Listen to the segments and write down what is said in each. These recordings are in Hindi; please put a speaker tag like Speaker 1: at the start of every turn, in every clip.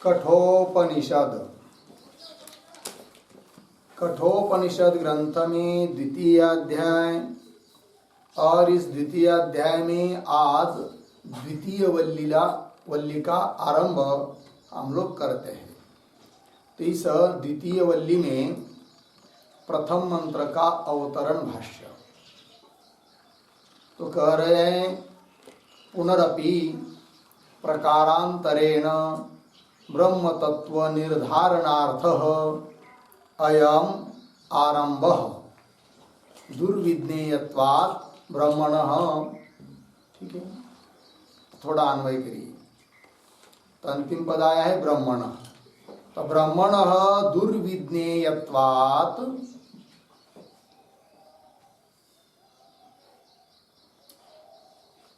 Speaker 1: कठोपनिषद। कठोपनिषद ग्रंथ में द्वितीय अध्याय, और इस द्वितीय अध्याय में आज द्वितीय वल्ली का आरंभ हम लोग करते हैं। तो इस द्वितीय वल्ली में प्रथम मंत्र का अवतरण भाष्य तो कह रहे हैं, पुनरपि प्रकारांतरेण ब्रह्म तत्व निर्धारणार्थः अयम आरंभः दुर्विज्ञेयत्वात् ब्रह्मणः। ठीक है, थोड़ा अन्वय करिए। तो अंतिम पद आया है ब्रह्मणः, तो ब्रह्मणः दुर्विज्ञेयत्वात्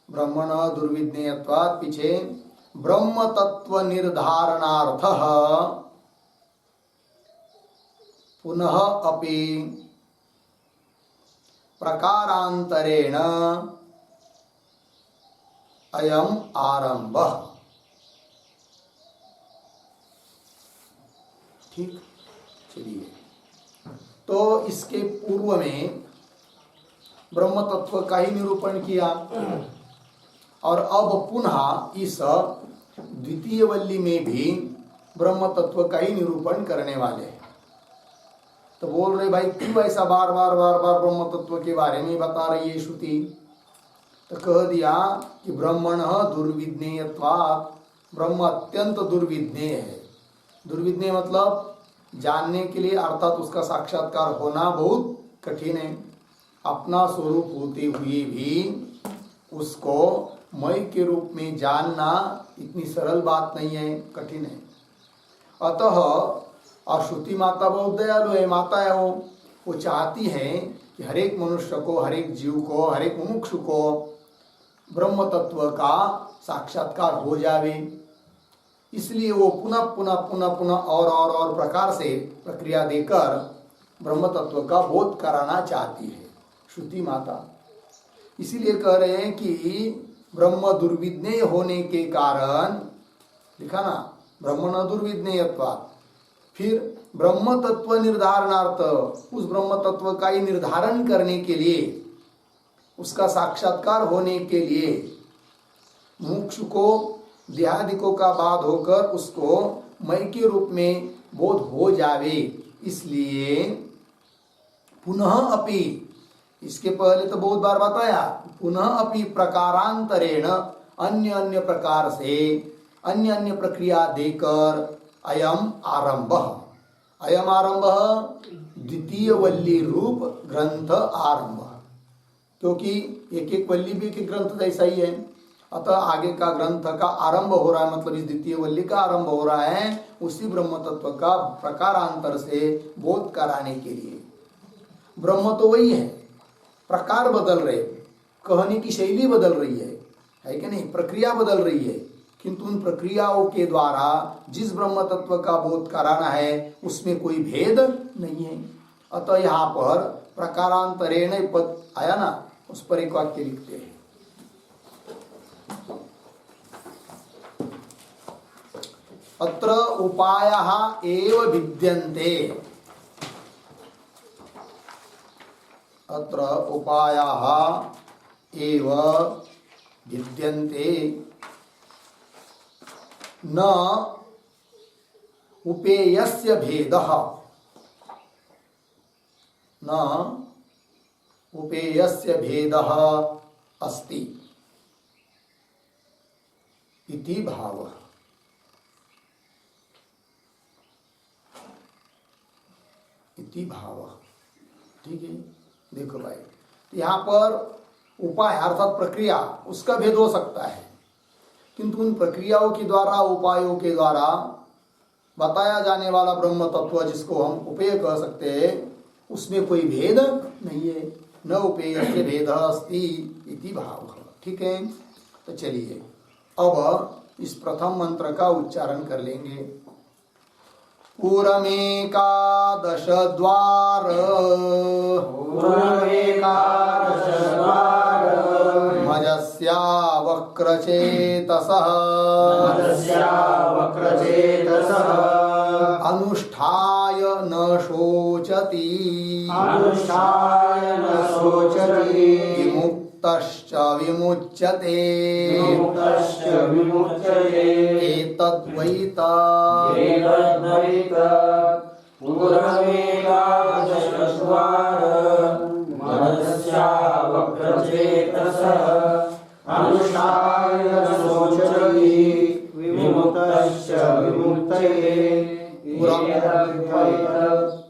Speaker 1: ब्रह्मणः दुर्विज्ञेयत्वात् पीछे ब्रह्म तत्व निर्धारणार्थः पुनः अपि प्रकारांतरेण अयम आरंभः। ठीक, चलिए। तो इसके पूर्व में ब्रह्म तत्व का ही निरूपण किया, और अब पुनः इस द्वितीय वल्ली में भी ब्रह्म तत्व का ही निरूपण करने वाले हैं। तो बोल रहे भाई, क्यों ऐसा बार बार ब्रह्म तत्व के बारे में बता रही है श्रुति? तो कह दिया कि ब्रह्मणः दुर्विज्ञेयत्वात्, ब्रह्म अत्यंत दुर्विज्ञेय है। दुर्विज्ञेय मतलब जानने के लिए, अर्थात उसका साक्षात्कार होना बहुत कठिन है। अपना स्वरूप होते हुए भी उसको मय के रूप में जानना इतनी सरल बात नहीं है, कठिन है। अतः और श्रुति माता बहुत दयालु है, माता है वो चाहती है कि हर एक मनुष्य को, हर एक जीव को, हर एक मुमुक्षु को ब्रह्म तत्व का साक्षात्कार हो जावे। इसलिए वो पुनः पुनः पुनः पुनः और प्रकार से प्रक्रिया देकर ब्रह्म तत्व का बोध कराना चाहती है श्रुति माता। इसीलिए कह रहे हैं कि ब्रह्म दुर्विज्ञेय होने के कारण, लिखा ना, ब्रह्मण दुर्विज्ञेयत्वात्, फिर ब्रह्म तत्व निर्धारणार्थ, उस ब्रह्म तत्व का ही निर्धारण करने के लिए, उसका साक्षात्कार होने के लिए मुमुक्षु को देहादिकों का बाध होकर उसको मय के रूप में बोध हो जावे। इसलिए पुनः अपि, इसके पहले तो बहुत बार बताया, पुनः अपि प्रकारांतरेण, अन्य अन्य प्रकार से, अन्य अन्य प्रक्रिया देकर अयम आरंभः, अयम आरंभः द्वितीय वल्ली रूप ग्रंथ आरंभ, क्योंकि एक एक वल्ली भी एक ग्रंथ ऐसा ही है। अतः आगे का ग्रंथ का आरंभ हो रहा है, मतलब इस द्वितीय वल्ली का आरंभ हो रहा है उसी ब्रह्म तत्व का प्रकारांतर से बोध कराने के लिए। ब्रह्म तो वही है, प्रकार बदल रहे, कहने की शैली बदल रही है कि नहीं, प्रक्रिया बदल रही है, किंतु उन प्रक्रियाओं के द्वारा जिस ब्रह्म तत्व का बोध कराना है उसमें कोई भेद नहीं है। अतः यहाँ पर प्रकारांतरेण पद आया ना, उस पर एक वाक्य लिखते हैं, अत्र उपायः एव विद्यन्ते, अत्र उपायः एव विद्यन्ते न उपेयस्य भेदः, न उपेयस्य भेदः अस्ति इति भावः। इति भावः, ठीक है। देखो भाई, यहाँ पर उपाय अर्थात प्रक्रिया, उसका भेद हो सकता है, किंतु उन प्रक्रियाओं के द्वारा, उपायों के द्वारा बताया जाने वाला ब्रह्म तत्व जिसको हम उपेय कह सकते हैं, उसमें कोई भेद नहीं है। न उपेयस्य भेदः अस्ति इति भावः। ठीक है, तो चलिए अब इस प्रथम मंत्र का उच्चारण कर लेंगे। पूरमेकादश द्वार, मजस् वक्रचेतसः अनुष्ठाय न शोचति विमुक्तश्च विमुच्यते एतद्वै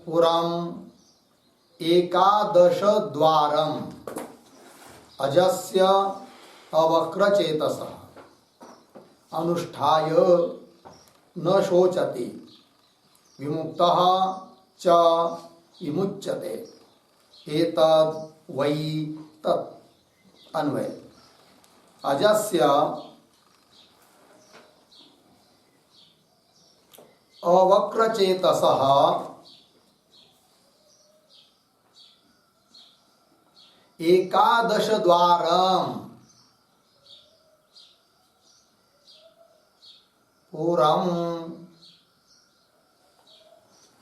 Speaker 1: पुरम् एकादश द्वारम् अजस्य अवक्रचेतसः अनुष्ठाय न शोचति विमुक्तः च विमुच्यते एतद् वै तत् अन्वय अजस्य अवक्रचेतसः एकादश द्वारम् पुरम्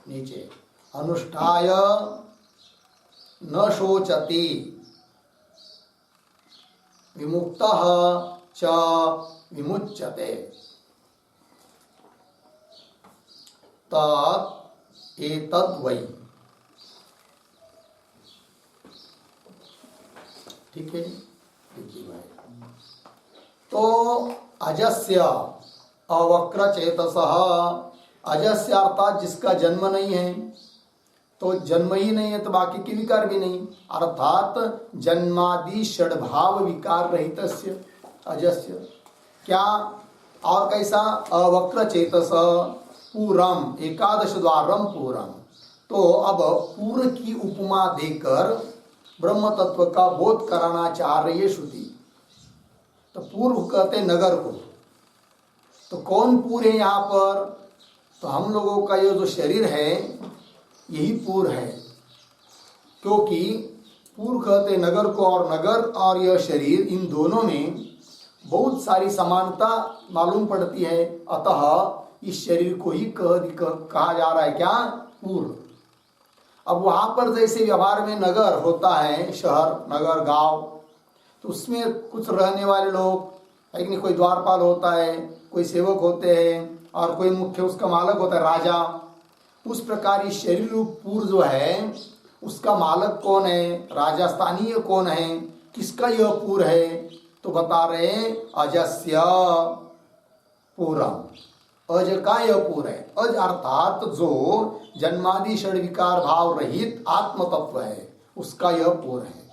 Speaker 1: नीचे अनुष्ठाय न शोचति विमुक्तः च विमुच्यते तत् एतद् वै। ठीक है, देखिए भाई, तो अजस्य अवक्रचेतसः, अजस्य अर्थात जिसका जन्म नहीं है, तो जन्म ही नहीं है तो बाकी के विकार भी नहीं, अर्थात जन्मादि षड्भाव विकार रहितस्य अजस्य। क्या और कैसा? अवक्रचेतस पूरम एकादश द्वारम पूरम। तो अब पूर्व की उपमा देकर ब्रह्म तत्व का बोध कराना चाह रही है श्रुति। तो पूर्व कहते नगर को, तो कौन पूर्व है यहाँ पर? तो हम लोगों का ये जो शरीर है यही पूर्व है, क्योंकि पूर्व कहते नगर को, और नगर और यह शरीर इन दोनों में बहुत सारी समानता मालूम पड़ती है। अतः इस शरीर को ही कहा जा रहा है क्या? पूर्व। अब वहां पर जैसे व्यवहार में नगर होता है, शहर, नगर, गांव, तो उसमें कुछ रहने वाले लोग है कि नहीं, कोई द्वारपाल होता है, कोई सेवक होते हैं, और कोई मुख्य उसका मालक होता है, राजा। उस प्रकार इस शरीर रूप पूर्व जो है उसका मालक कौन है? राजा स्थानीय कौन है? किसका यह पूर्व है? तो बता रहे अजस्य पूरम, अज का यह पूर्व है। अज अर्थात जो जन्मादि षड विकार भाव रहित आत्म तत्व है उसका यह पूर्व है।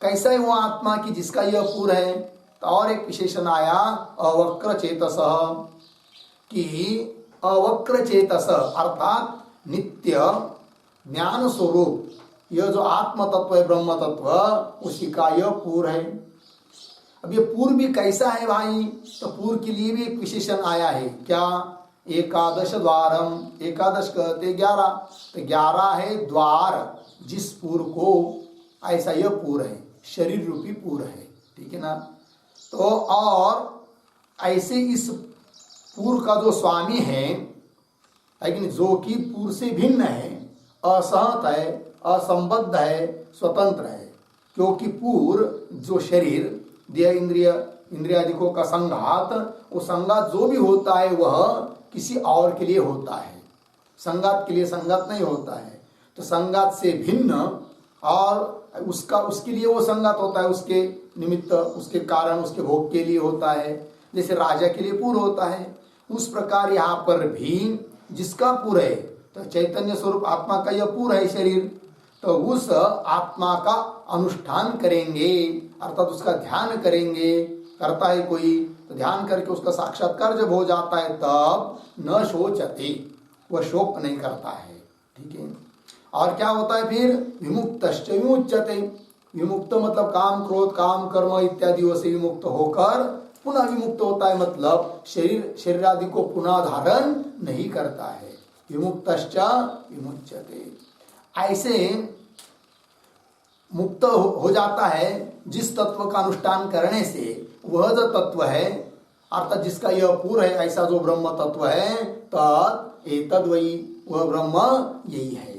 Speaker 1: कैसा है वो आत्मा की जिसका यह पूर्व है? तो और एक विशेषण आया अवक्र चेतस, कि अवक्र चेतस अर्थात नित्य ज्ञान स्वरूप यह जो आत्म तत्व है, ब्रह्म तत्व, उसी का यह पूर्व है। अब ये पूर्व भी कैसा है भाई? तो पूर्व के लिए भी एक विशेषण आया है। क्या? एकादश द्वारम, एकादश कहते 11, तो 11 है द्वार जिस पूर्व को, ऐसा यह पूर्व है, शरीर रूपी पूर्व है। ठीक है ना? तो और ऐसे इस पूर्व का जो स्वामी है, लेकिन जो कि पूर्व से भिन्न है, असहत है, असंबद्ध है, स्वतंत्र है, क्योंकि पूर्व जो शरीर देह इंद्रियादिकों का संघात, वो संघात जो भी होता है वह किसी और के लिए होता है, संघात के लिए संघात नहीं होता है। तो संघात से भिन्न और उसके लिए वो संघात होता है, उसके निमित्त, उसके कारण, उसके भोग के लिए होता है, जैसे राजा के लिए पूर्व होता है। उस प्रकार यहाँ पर भी जिसका पूर्व है, तो चैतन्य स्वरूप आत्मा का यह पूर्व है शरीर, तो उस आत्मा का अनुष्ठान करेंगे, अर्थात उसका ध्यान करेंगे। करता है कोई तो ध्यान करके उसका साक्षात्कार जब हो जाता है तब न शोचते, वह शोक नहीं करता है। ठीक है? और क्या होता है फिर? विमुक्तश्च विमुच्यते, विमुक्त मतलब काम क्रोध काम कर्म इत्यादियों से विमुक्त होकर पुनः विमुक्त होता है, मतलब शरीर आदि को पुनः धारण नहीं करता है। विमुक्तश्च विमुच्यते। ऐसे मुक्त हो जाता है जिस तत्व का अनुष्ठान करने से, वह जो तत्व है अर्थात जिसका यह पूर्व है, ऐसा जो ब्रह्म तत्व है, तत् एतद् वही, वह ब्रह्म यही है।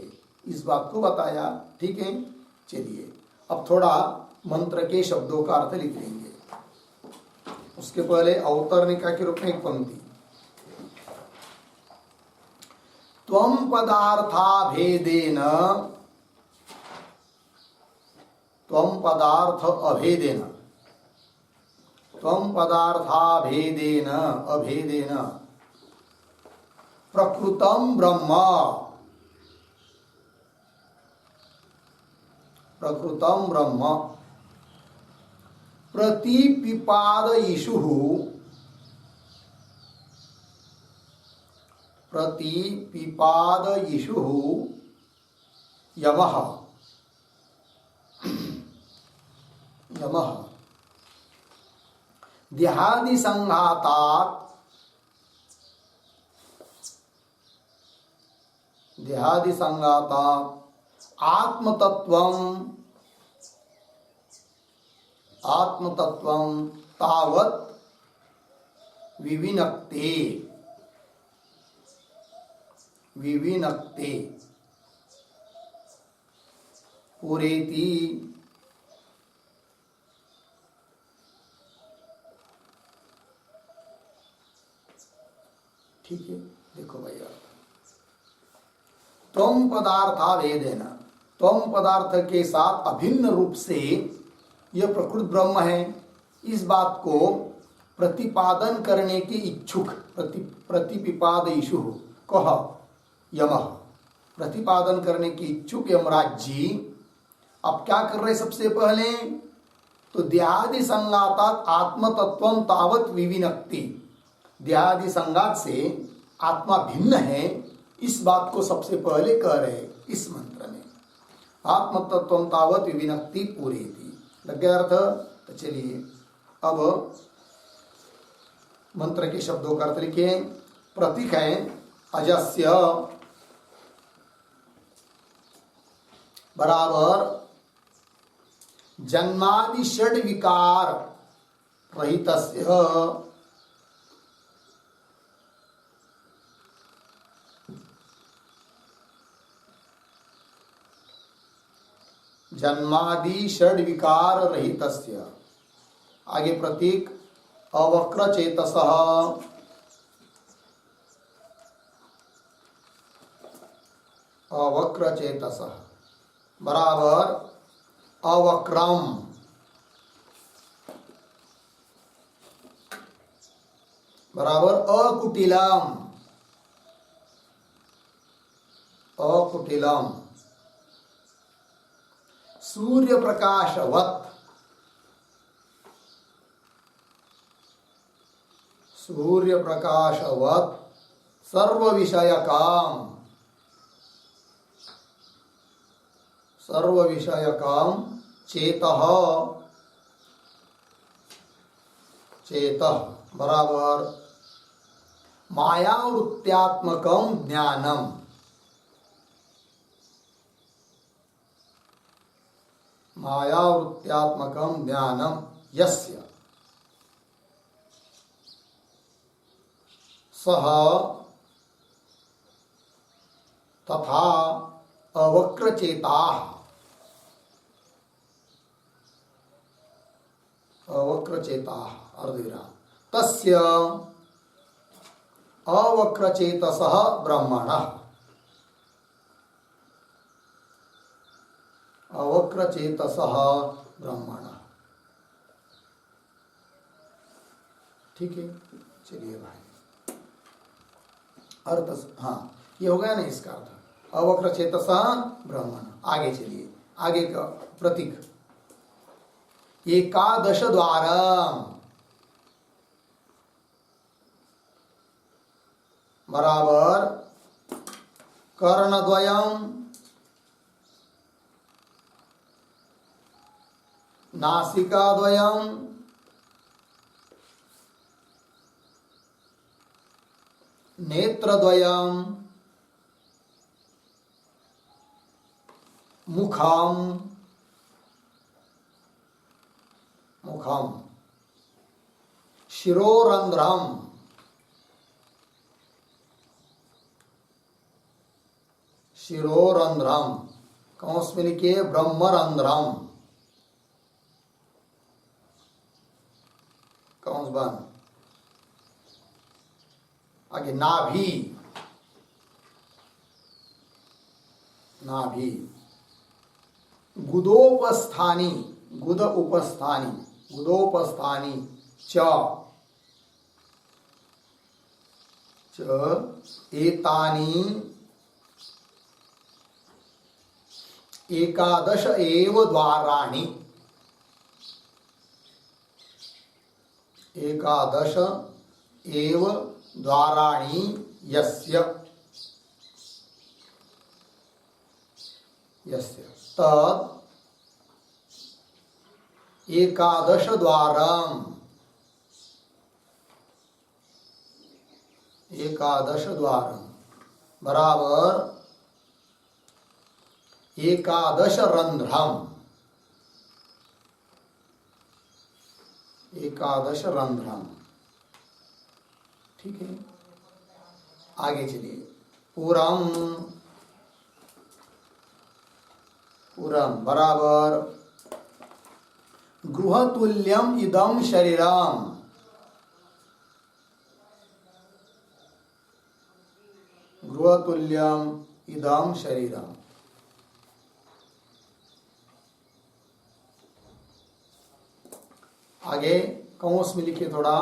Speaker 1: इस बात को बताया। ठीक है, चलिए अब थोड़ा मंत्र के शब्दों का अर्थ लिख लेंगे। उसके पहले अवतरणिका के रूप में एक पंक्ति। त्वं पदार्था भेदेन, त्वं पदार्थ अभेदेन, त्वं पदार्था भेदेन अभेदेन प्रकृतं ब्रह्म, प्रकृतं ब्रह्म प्रतिपिपादयिषुः, प्रतिपिपादयिषुः यमः, यमः देहादि संघातात्, देहादि संघातात् आत्मतत्वं, आत्मतत्वं तावत् विविनक्ते, विविनक्ते पुरेति ठीक है। देखो भैया, त्वं पदार्था भेदेन, त्वं पदार्थ के साथ अभिन्न रूप से यह प्रकृत ब्रह्म है, इस बात को प्रतिपादन करने के इच्छुक, प्रतिपिपादयिषु कह यमः, प्रतिपादन करने के इच्छुक यमराज जी अब क्या कर रहे? सबसे पहले तो देहादि संगातात् आत्मतत्वं तावत् विविनक्ति, देहादि संगात से आत्मा भिन्न है, इस बात को सबसे पहले कह रहे इस मंत्र में। आत्मतत्वं तावत् विविनक्ति पूरेति, लग गया अर्थ? तो चलिए अब मंत्र के शब्दों का अर्थ लिखिए। प्रतीक है अजस्य बराबर जन्मादि षड विकार रहितस्य, जन्मादि षड विकार रहितस्य। आगे प्रतीक अवक्र चेतसः, अवक्र चेतसः बराबर अवक्रम, बराबर अकुटिलम, अकुटिलम सूर्य प्रकाशवत्, सूर्य प्रकाशवत् सर्व विषयकाम, सर्व विषयकाम चेतः, चेतः बराबर मायावृत्त्यात्मकं ज्ञानम, मायावृत्त्यात्मकं ज्ञानम यस्य सह तथा अवक्रचेताः, अवक्रचेताः अर्धविराम तस्य अवक्रचेतसः ब्रह्मणः, अवक्रचेतसः ब्रह्मणः। ठीक है, चलिए भाई अर्थ, हाँ ये हो गया ना इसका अर्थ, अवक्रचेतसः ब्रह्मण। आगे चलिए, आगे का प्रतीक एकादश द्वारम बराबर कर्णद्वयम नासिकाद्वयम नेत्रद्वयम मुखम मुखम, शिरोरंध्रम, शिरोरंध्रम, कंस में लिखिए ब्रह्मरंध्रम, कंस बंद। आगे नाभि, नाभि, गुदोपस्थानी, गुद उपस्थानी, गुदोपस्थानी, च एतानी एकादश एव द्वाराणि, एकादश एव द्वाराणि यस्य, यस्य तद एकादश द्वारम, एकादश द्वारम बराबर एकादश रंध्रम, एकादश रंध्रम। ठीक है, आगे चलिए। पुरम, पुरम बराबर गृहतुल्यम इदम शरीरम, गृहतुल्यम इदम शरीरम। आगे कौंस में लिखिए थोड़ा,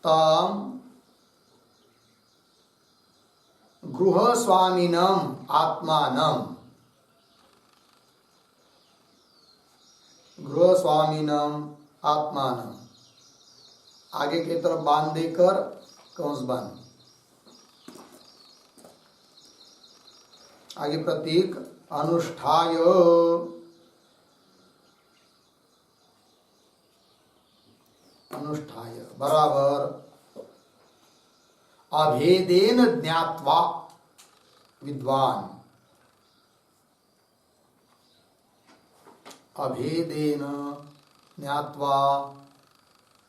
Speaker 1: तम गृह स्वामिनम आत्मानम, गृह स्वामिनम आत्मानम। आगे की तरफ बांध देकर कंस बंद। आगे प्रतीक अनुष्ठाय, अनुष्ठाय बराबर अभेदेन ज्ञात्वा विद्वान, अभेदेन ज्ञात्वा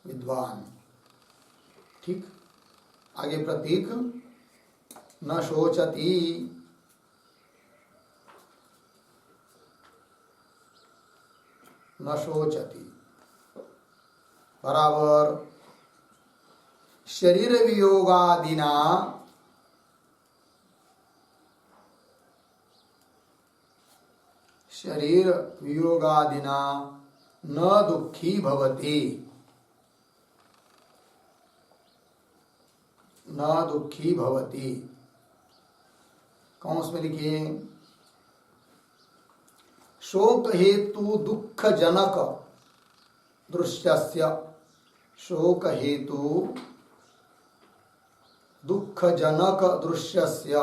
Speaker 1: विद्वान। ठीक, आगे प्रतीक न शोचति, न शोचति बराबर शरीर वियोगादिना, शरीर वियोगादिना न दुखी भवति, न दुखी भवति। कौंस में लिखिए शोक हेतु दुख जनक दृश्यस्य, शोक हेतु दुख जनक दृश्यस्य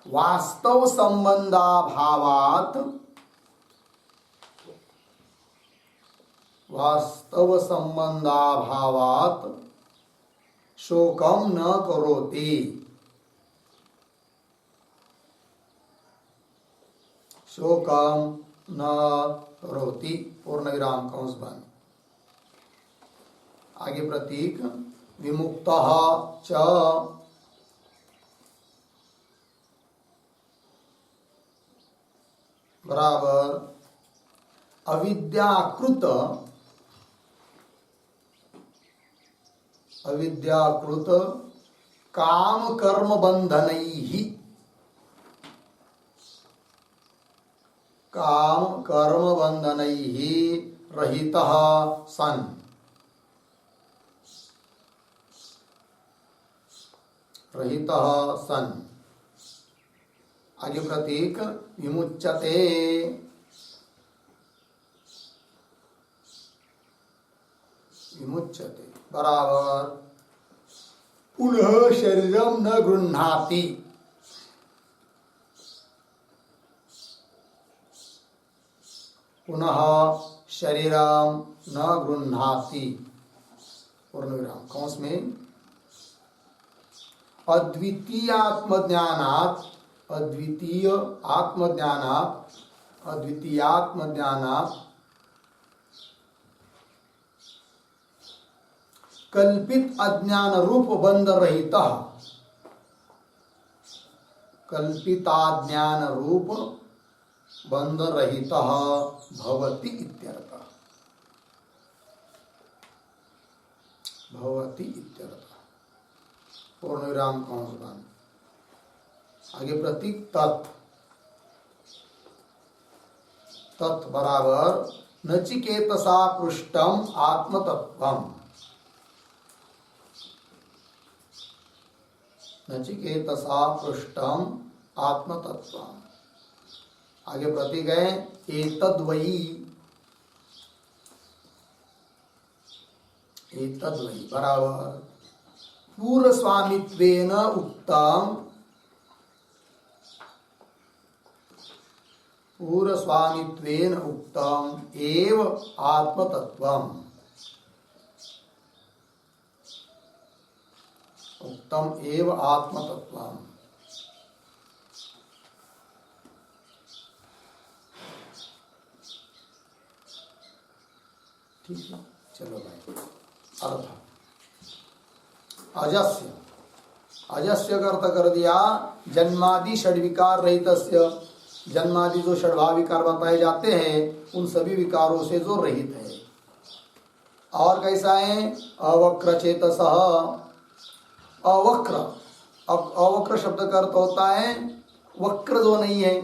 Speaker 1: वास्तव संबंधाभावात्, वास्तव संबंधाभावात् शोकम न करोति, शोकम न करोति। पूर्ण विराम कंस बंद। आगे प्रतीक विमुक्तः च बराबर अविद्याकृत, अविद्याकृत काम कर्म बंधनैः, काम कर्म बंधनैः रहितः सन्, रहितः सन्। आगे प्रतीक विमुच्यते, विमुच्यते बराबर पुनः शरीरम न गृह्णाति, पुनः शरीरम न गृह्णाति। पूर्ण विराम कौंस में अद्वितीयात्मज्ञानात् अद्वितीय आत्मज्ञानात् अद्वितीयात्मज्ञानात् कल्पित अज्ञान रूप बंध रहित कल्पिताज्ञान रूप बंध रहित भवति इत्यर्थ भवति इत्यर्थ पूर्ण विराम कौन आगे प्रतीक तत् तत् बराबर नचिकेतसा पृष्ठम आत्मतत्वम नचिकेतसा पृष्ठम आत्मतत्वम आगे प्रतीक है एतद्वयी एतद्वयी बराबर पूर्व स्वामित्वेन उक्तम पूर्व स्वामित्वेन उक्तम एव आत्मतत्वम उक्तम एव आत्मतत्वम ठीक है चलो भाई अर्थ अजस्य अजस्य का अर्थ कर दिया जन्मादि षड्विकार रहितस्य जन्मादि जो षड्भाव विकार बताए जाते हैं उन सभी विकारों से जो रहित है और कैसा है अवक्र चेतसः अवक्र अवक्र शब्द का अर्थ होता है वक्र जो नहीं है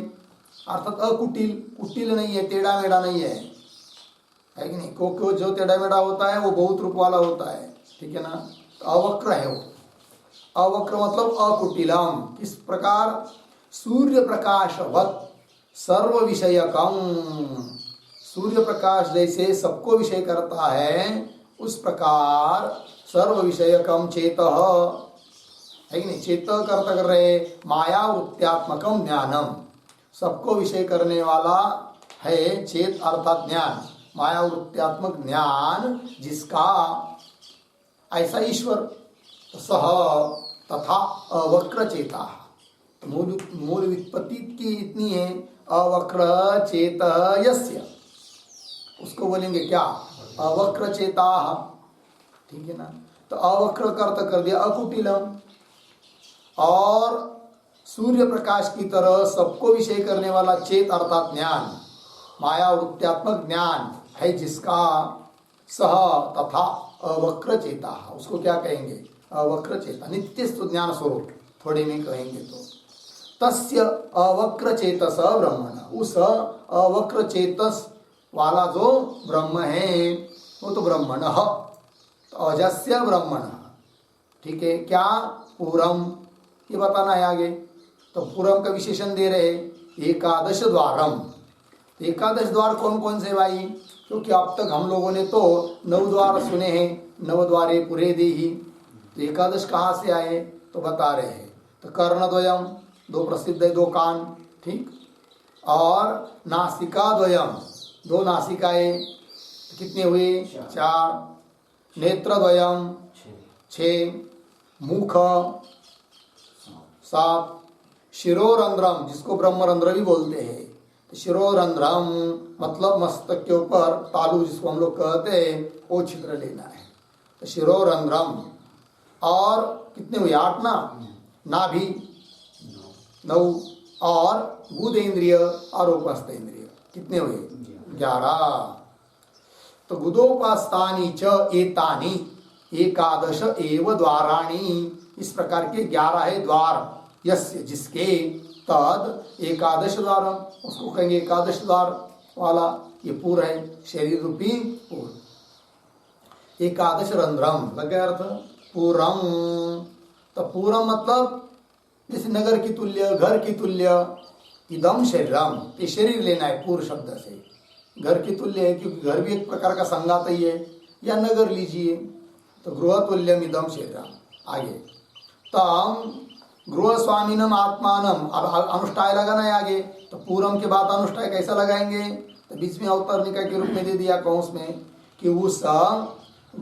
Speaker 1: अर्थात अकुटिल कुटिल नहीं है टेढ़ा मेढ़ा नहीं है कि नहीं को जो टेढ़ा मेढ़ा होता है वो बहुत रूप वाला होता है ठीक है ना तो अवक्र है वो अवक्र मतलब अकुटिलम इस प्रकार सूर्य प्रकाशवत सर्व विषयकम सूर्य प्रकाश जैसे सबको विषय करता है उस प्रकार सर्व विषयकम चेत है कि नहीं चेत करता कर रहे माया वृत्त्यात्मकम ज्ञानम सबको विषय करने वाला है चेत अर्थात ज्ञान माया वृत्त्यात्मक ज्ञान जिसका ऐसा ईश्वर सह तथा अवक्र चेता मूल वित्पत्ति की इतनी है अवक्र चेत यस्य उसको बोलेंगे क्या अवक्र चेता ठीक है ना तो अवक्र कर्त कर दिया अकुटिलम और सूर्य प्रकाश की तरह सबको विषय करने वाला चेत अर्थात ज्ञान माया वृत्त्यात्मक ज्ञान है जिसका सह तथा अवक्र चेता उसको क्या कहेंगे अवक्र चेता नित्य ज्ञान स्वरूप थोड़े में कहेंगे तो तस्य अवक्र चेतस ब्रह्मण उस अवक्र चेतस वाला जो ब्रह्म है वो तो ब्रह्मण अजस्य ब्रह्मण ठीक है क्या पूरम ये बताना है आगे तो पूरम का विशेषण दे रहे एकादश द्वारम एकादश द्वार कौन कौन से भाई क्योंकि अब तक हम लोगों ने तो 9 द्वार सुने हैं 9 द्वारे पुरे देही तो एकादश कहाँ से आए तो बता रहे हैं तो कर्णद्वयम 2 प्रसिद्ध है 2 कान ठीक और नासिका द्वयम 2 नासिकाएं तो कितने हुए 4 नेत्रद्वयम 6 मुख 7 शिरोरंध्रम जिसको ब्रह्मरंध्र भी बोलते हैं तो शिरोरंध्रम मतलब मस्तक के ऊपर तालू जिसको हम लोग कहते हैं वो छिद्र लेना है तो शिरोरंध्रम और कितने हुए 8 ना नाभि 9 और गुदेन्द्रिय और उपस्थ इंद्रिय कितने हुए 11 तो गुदोपास्तानी च एतानी एकादश एव द्वाराणी इस प्रकार के 11 है द्वार यस्य जिसके तद एकादश द्वार उसको कहेंगे एकादश द्वार वाला ये पूर है शरीर रूपी पूर एकादश रंध्रम लग गया अर्थ पूरम तो पूरम मतलब जैसे नगर की तुल्य घर की तुल्य इदम शरीरम ये शरीर लेना है पूर्व शब्द से घर की तुल्य है क्योंकि घर भी एक प्रकार का संगात ही है या नगर लीजिए तो गृह तुल्यम इदम शरीरम आगे तम गृह स्वामीनम आत्मानम अब अनुष्ठाय लगाना है आगे तो पूरम के बाद अनुष्ठाय कैसा लगाएंगे तो बीच में अवतरणिका के रूप में दे दिया कौंस में कि उस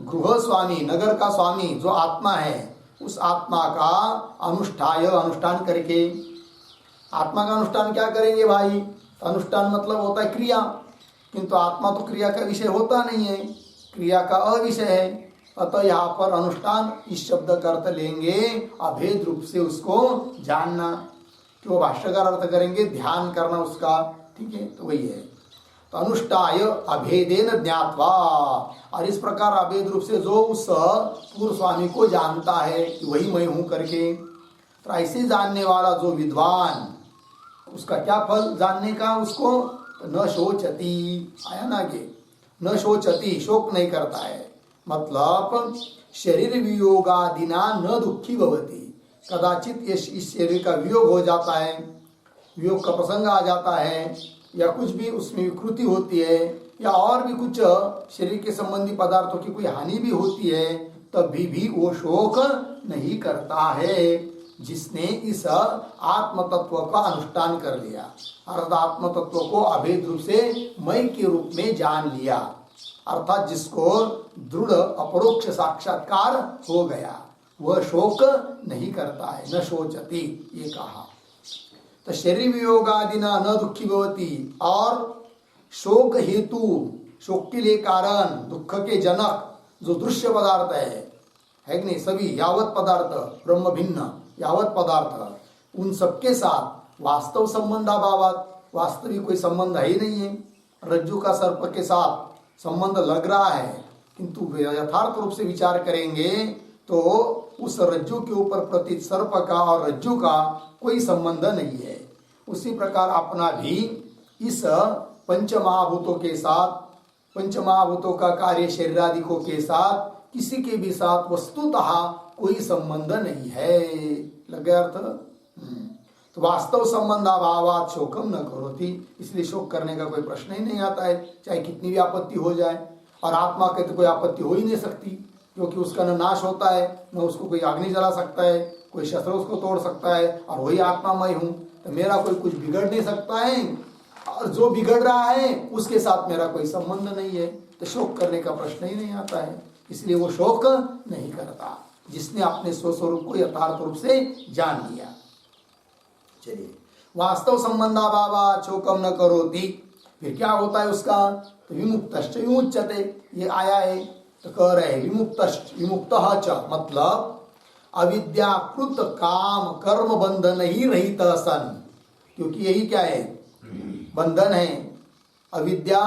Speaker 1: गृह स्वामी नगर का स्वामी जो आत्मा है उस आत्मा का अनुष्ठाय अनुष्ठान करके आत्मा का अनुष्ठान क्या करेंगे भाई? अनुष्ठान मतलब होता है क्रिया, किंतु आत्मा तो क्रिया का विषय होता नहीं है, क्रिया का अविषय है। अतः यहाँ पर अनुष्ठान इस शब्द का अर्थ लेंगे अभेद रूप से उसको जानना, कि वो भाष्यकार अर्थ करेंगे ध्यान करना उसका, ठीक है, तो वही है। तो अनुष्ठाय अभेदेन ज्ञात्वा, और इस प्रकार अभेद रूप से जो उस पूर्व स्वामी को जानता है कि वही मैं हूं करके, तो ऐसे जानने वाला जो विद्वान, उसका क्या फल जानने का? उसको न शोचती, आया ना आगे, न शोचती, शोक नहीं करता है, मतलब शरीर वियोगादिना न दुखी भवती। कदाचित इस शरीर का वियोग हो जाता है, वियोग का प्रसंग आ जाता है, या कुछ भी उसमें विकृति होती है, या और भी कुछ शरीर के संबंधी पदार्थों की कोई हानि भी होती है, तभी भी वो शोक नहीं करता है, जिसने इस आत्म तत्व का अनुष्ठान कर लिया, अर्थात आत्म तत्व को अभेद रूप से मैं के रूप में जान लिया, अर्थात जिसको दृढ़ अपरोक्ष साक्षात्कार हो गया, वह शोक नहीं करता है, न शोचती, ये कहा। तो शरीर वियोगादिना न दुखी भवती, और शोक हेतु, शोक के लिए कारण, दुख के जनक जो दृश्य पदार्थ है कि नहीं, सभी यावत पदार्थ, ब्रह्म भिन्न यावत पदार्थ, उन सबके साथ वास्तव संबंधाभावात, वास्तविक कोई संबंध है ही नहीं है। रज्जु का सर्प के साथ संबंध लग रहा है, किंतु यथार्थ रूप से विचार करेंगे तो उस रज्जु के ऊपर प्रतीत सर्प का और रज्जु का कोई संबंध नहीं है। उसी प्रकार अपना भी इस पंचमहाभूतों के साथ, पंचमहाभूतों का कार्य शरीरादिकों के साथ, किसी के भी साथ वस्तुतः कोई संबंध नहीं है। लग गया अर्थ? तो वास्तव संबंधाभावात शोकम न करोति, इसलिए शोक करने का कोई प्रश्न ही नहीं आता है, चाहे कितनी भी आपत्ति हो जाए। और आत्मा के तो कोई आपत्ति हो ही नहीं सकती, क्योंकि उसका न नाश होता है, न उसको कोई अग्नि जला सकता है, कोई शस्त्र उसको तोड़ सकता है, और वही आत्मा मैं हूँ, तो मेरा कोई कुछ बिगड़ नहीं सकता है, और जो बिगड़ रहा है उसके साथ मेरा कोई संबंध नहीं है, तो शोक करने का प्रश्न ही नहीं आता है। इसलिए वो शोक नहीं करता, जिसने अपने स्वस्वरूप को यथार्थ रूप से जान लिया। चलिए, वास्तव संबंधाभावात शोकम न करोति, फिर क्या होता है उसका? तो विमुक्तश्च विमुच्यते, ये आया है, तो कह रहे विमुक्तः च, मतलब अविद्याकृत काम कर्म बंधन ही रहित सन, क्योंकि यही क्या है? बंधन है। अविद्या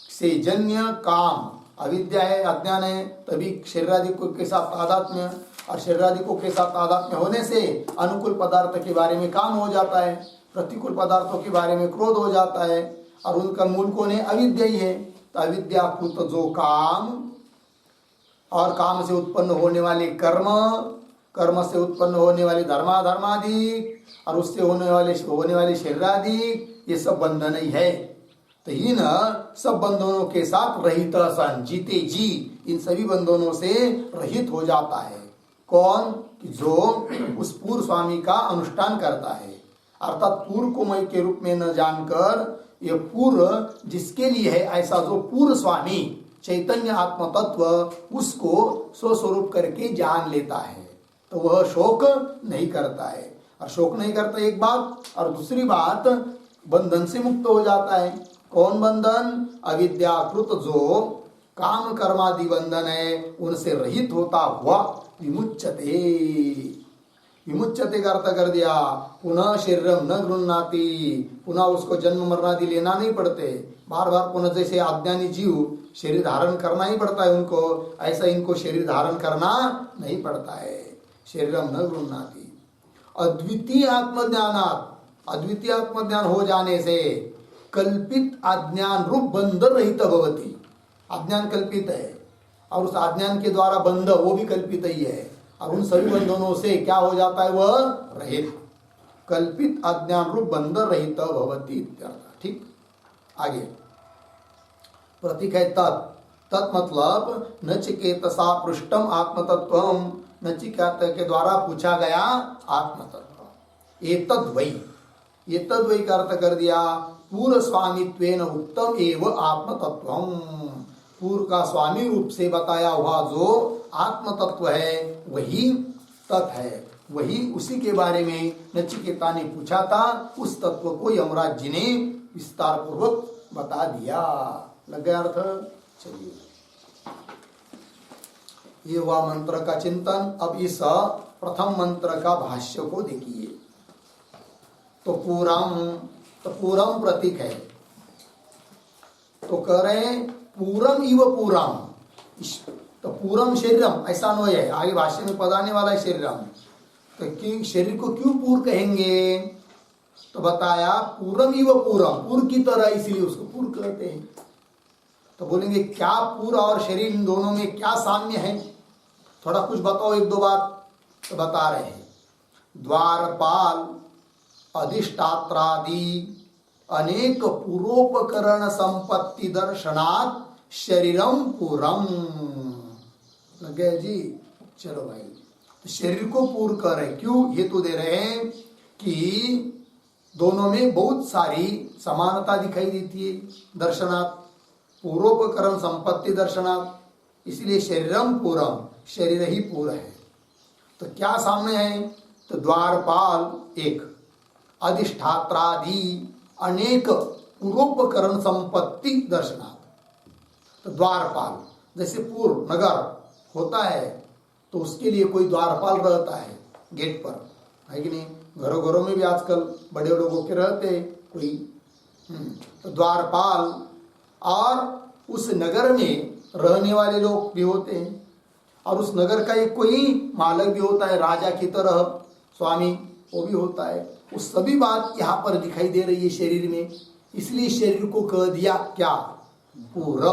Speaker 1: से जन्य काम, अविद्या है, अज्ञान है, तभी शरीरादिकों के साथ तादात्म्य, और शरीरादिकों के साथ तादात्म्य होने से अनुकूल पदार्थ के बारे में काम हो जाता है, प्रतिकूल पदार्थों के बारे में क्रोध हो जाता है, और उनका मूल कौन है? अविद्या ही है। तो अविद्याकृत जो काम और काम से उत्पन्न होने वाले कर्म, कर्म से उत्पन्न होने वाले धर्माधर्मादि, और उससे होने वाले शरीरादि, ये सब बंधन ही है। तो इन सब बंधनों के साथ रहित सन, जीते जी इन सभी बंधनों से रहित हो जाता है। कौन? कि जो उस पूर्व स्वामी का अनुष्ठान करता है, अर्थात पूर्व को मैं के रूप में न जानकर, ये पूर्व जिसके लिए है, ऐसा जो पूर्व स्वामी चैतन्य आत्म तत्व, उसको स्वस्वरूप करके जान लेता है, तो वह शोक नहीं करता है। और शोक नहीं करता एक बात, और दूसरी बात बंधन से मुक्त हो जाता है। कौन बंधन? अविद्याकृत जो काम कर्मादि बंधन है, उनसे रहित होता हुआ विमुच्यते। विमुच्यते का अर्थ कर दिया पुनः शरीरम न गृह्णाति, पुनः उसको जन्म मरणादि लेना नहीं पड़ते, बार बार पुनः जैसे अज्ञानी जीव शरीर धारण करना ही पड़ता है उनको, ऐसा इनको शरीर धारण करना नहीं पड़ता है। शरीरम न गृह्णाति। अद्वितीय आत्मज्ञानात्, अद्वितीय आत्मज्ञान हो जाने से कल्पित अज्ञान रूप बंधन रहित भवति। अज्ञान कल्पित है, और उस अज्ञान के द्वारा बंध वो भी कल्पित ही है, और उन सभी बंधनों से क्या हो जाता है? वह रहित। कल्पित अज्ञान रूप बंधन रहित भवति। ठीक, आगे प्रतीक है तत्। तत् मतलब नचिकेतसा पृष्ठम आत्मतत्वम, नचिकेत के द्वारा पूछा गया आत्मतत्व। एतद्वै, एतद्वै का अर्थ कर दिया पूर्व स्वामित्वेन उक्तम एव आत्मतत्वम, पूर्व का स्वामी रूप से बताया हुआ जो आत्म तत्व है वही तत् है। वही उसी के बारे में नचिकेता ने पूछा था। उस तत्व को यमराज जी ने विस्तार पूर्वक बता दिया। लग गया अर्थ? चलिए, ये हुआ मंत्र का चिंतन। अब इस प्रथम मंत्र का भाष्य को देखिए। तो पूरम प्रतीक है, तो कह रहे हैं पूरम इव पूरम। तो पूरम शरीरम ऐसा अन्वय है, आगे भाष्य में पदाने वाला है शरीरम। तो शरीर को क्यों पूर कहेंगे? तो बताया पूरम इव पूरम, पूर की तरह, इसलिए उसको पूर कहते हैं। तो बोलेंगे क्या पूर और शरीर इन दोनों में क्या साम्य है? थोड़ा कुछ बताओ, एक दो बात। तो बता रहे हैं द्वारपाल अधिष्ठात्रादि अनेक पूर्वोपकरण संपत्ति दर्शनात् शरीरम पूरम। लग गया जी? चलो भाई, तो शरीर को पूर कर रहे, क्यों? हेतु दे रहे हैं कि दोनों में बहुत सारी समानता दिखाई देती है। दर्शनात् पूर्वोपकरण संपत्ति दर्शनात्, इसलिए शरीरम पूरम, शरीर ही पूर है। तो क्या सामने है? तो द्वारपाल एक, अधिष्ठात्रादि अनेक पूर्वोपकरण संपत्ति दर्शनात्। तो द्वारपाल, जैसे पूर्व नगर होता है तो उसके लिए कोई द्वारपाल रहता है गेट पर, है कि नहीं? घरों घरों में भी आजकल बड़े लोगों के रहते कोई। तो द्वारपाल, और उस नगर में रहने वाले लोग भी होते हैं, और उस नगर का एक कोई मालक भी होता है, राजा की तरह स्वामी, वो भी होता है। वो सभी बात यहाँ पर दिखाई दे रही है शरीर में, इसलिए शरीर को कह दिया क्या? पूरा,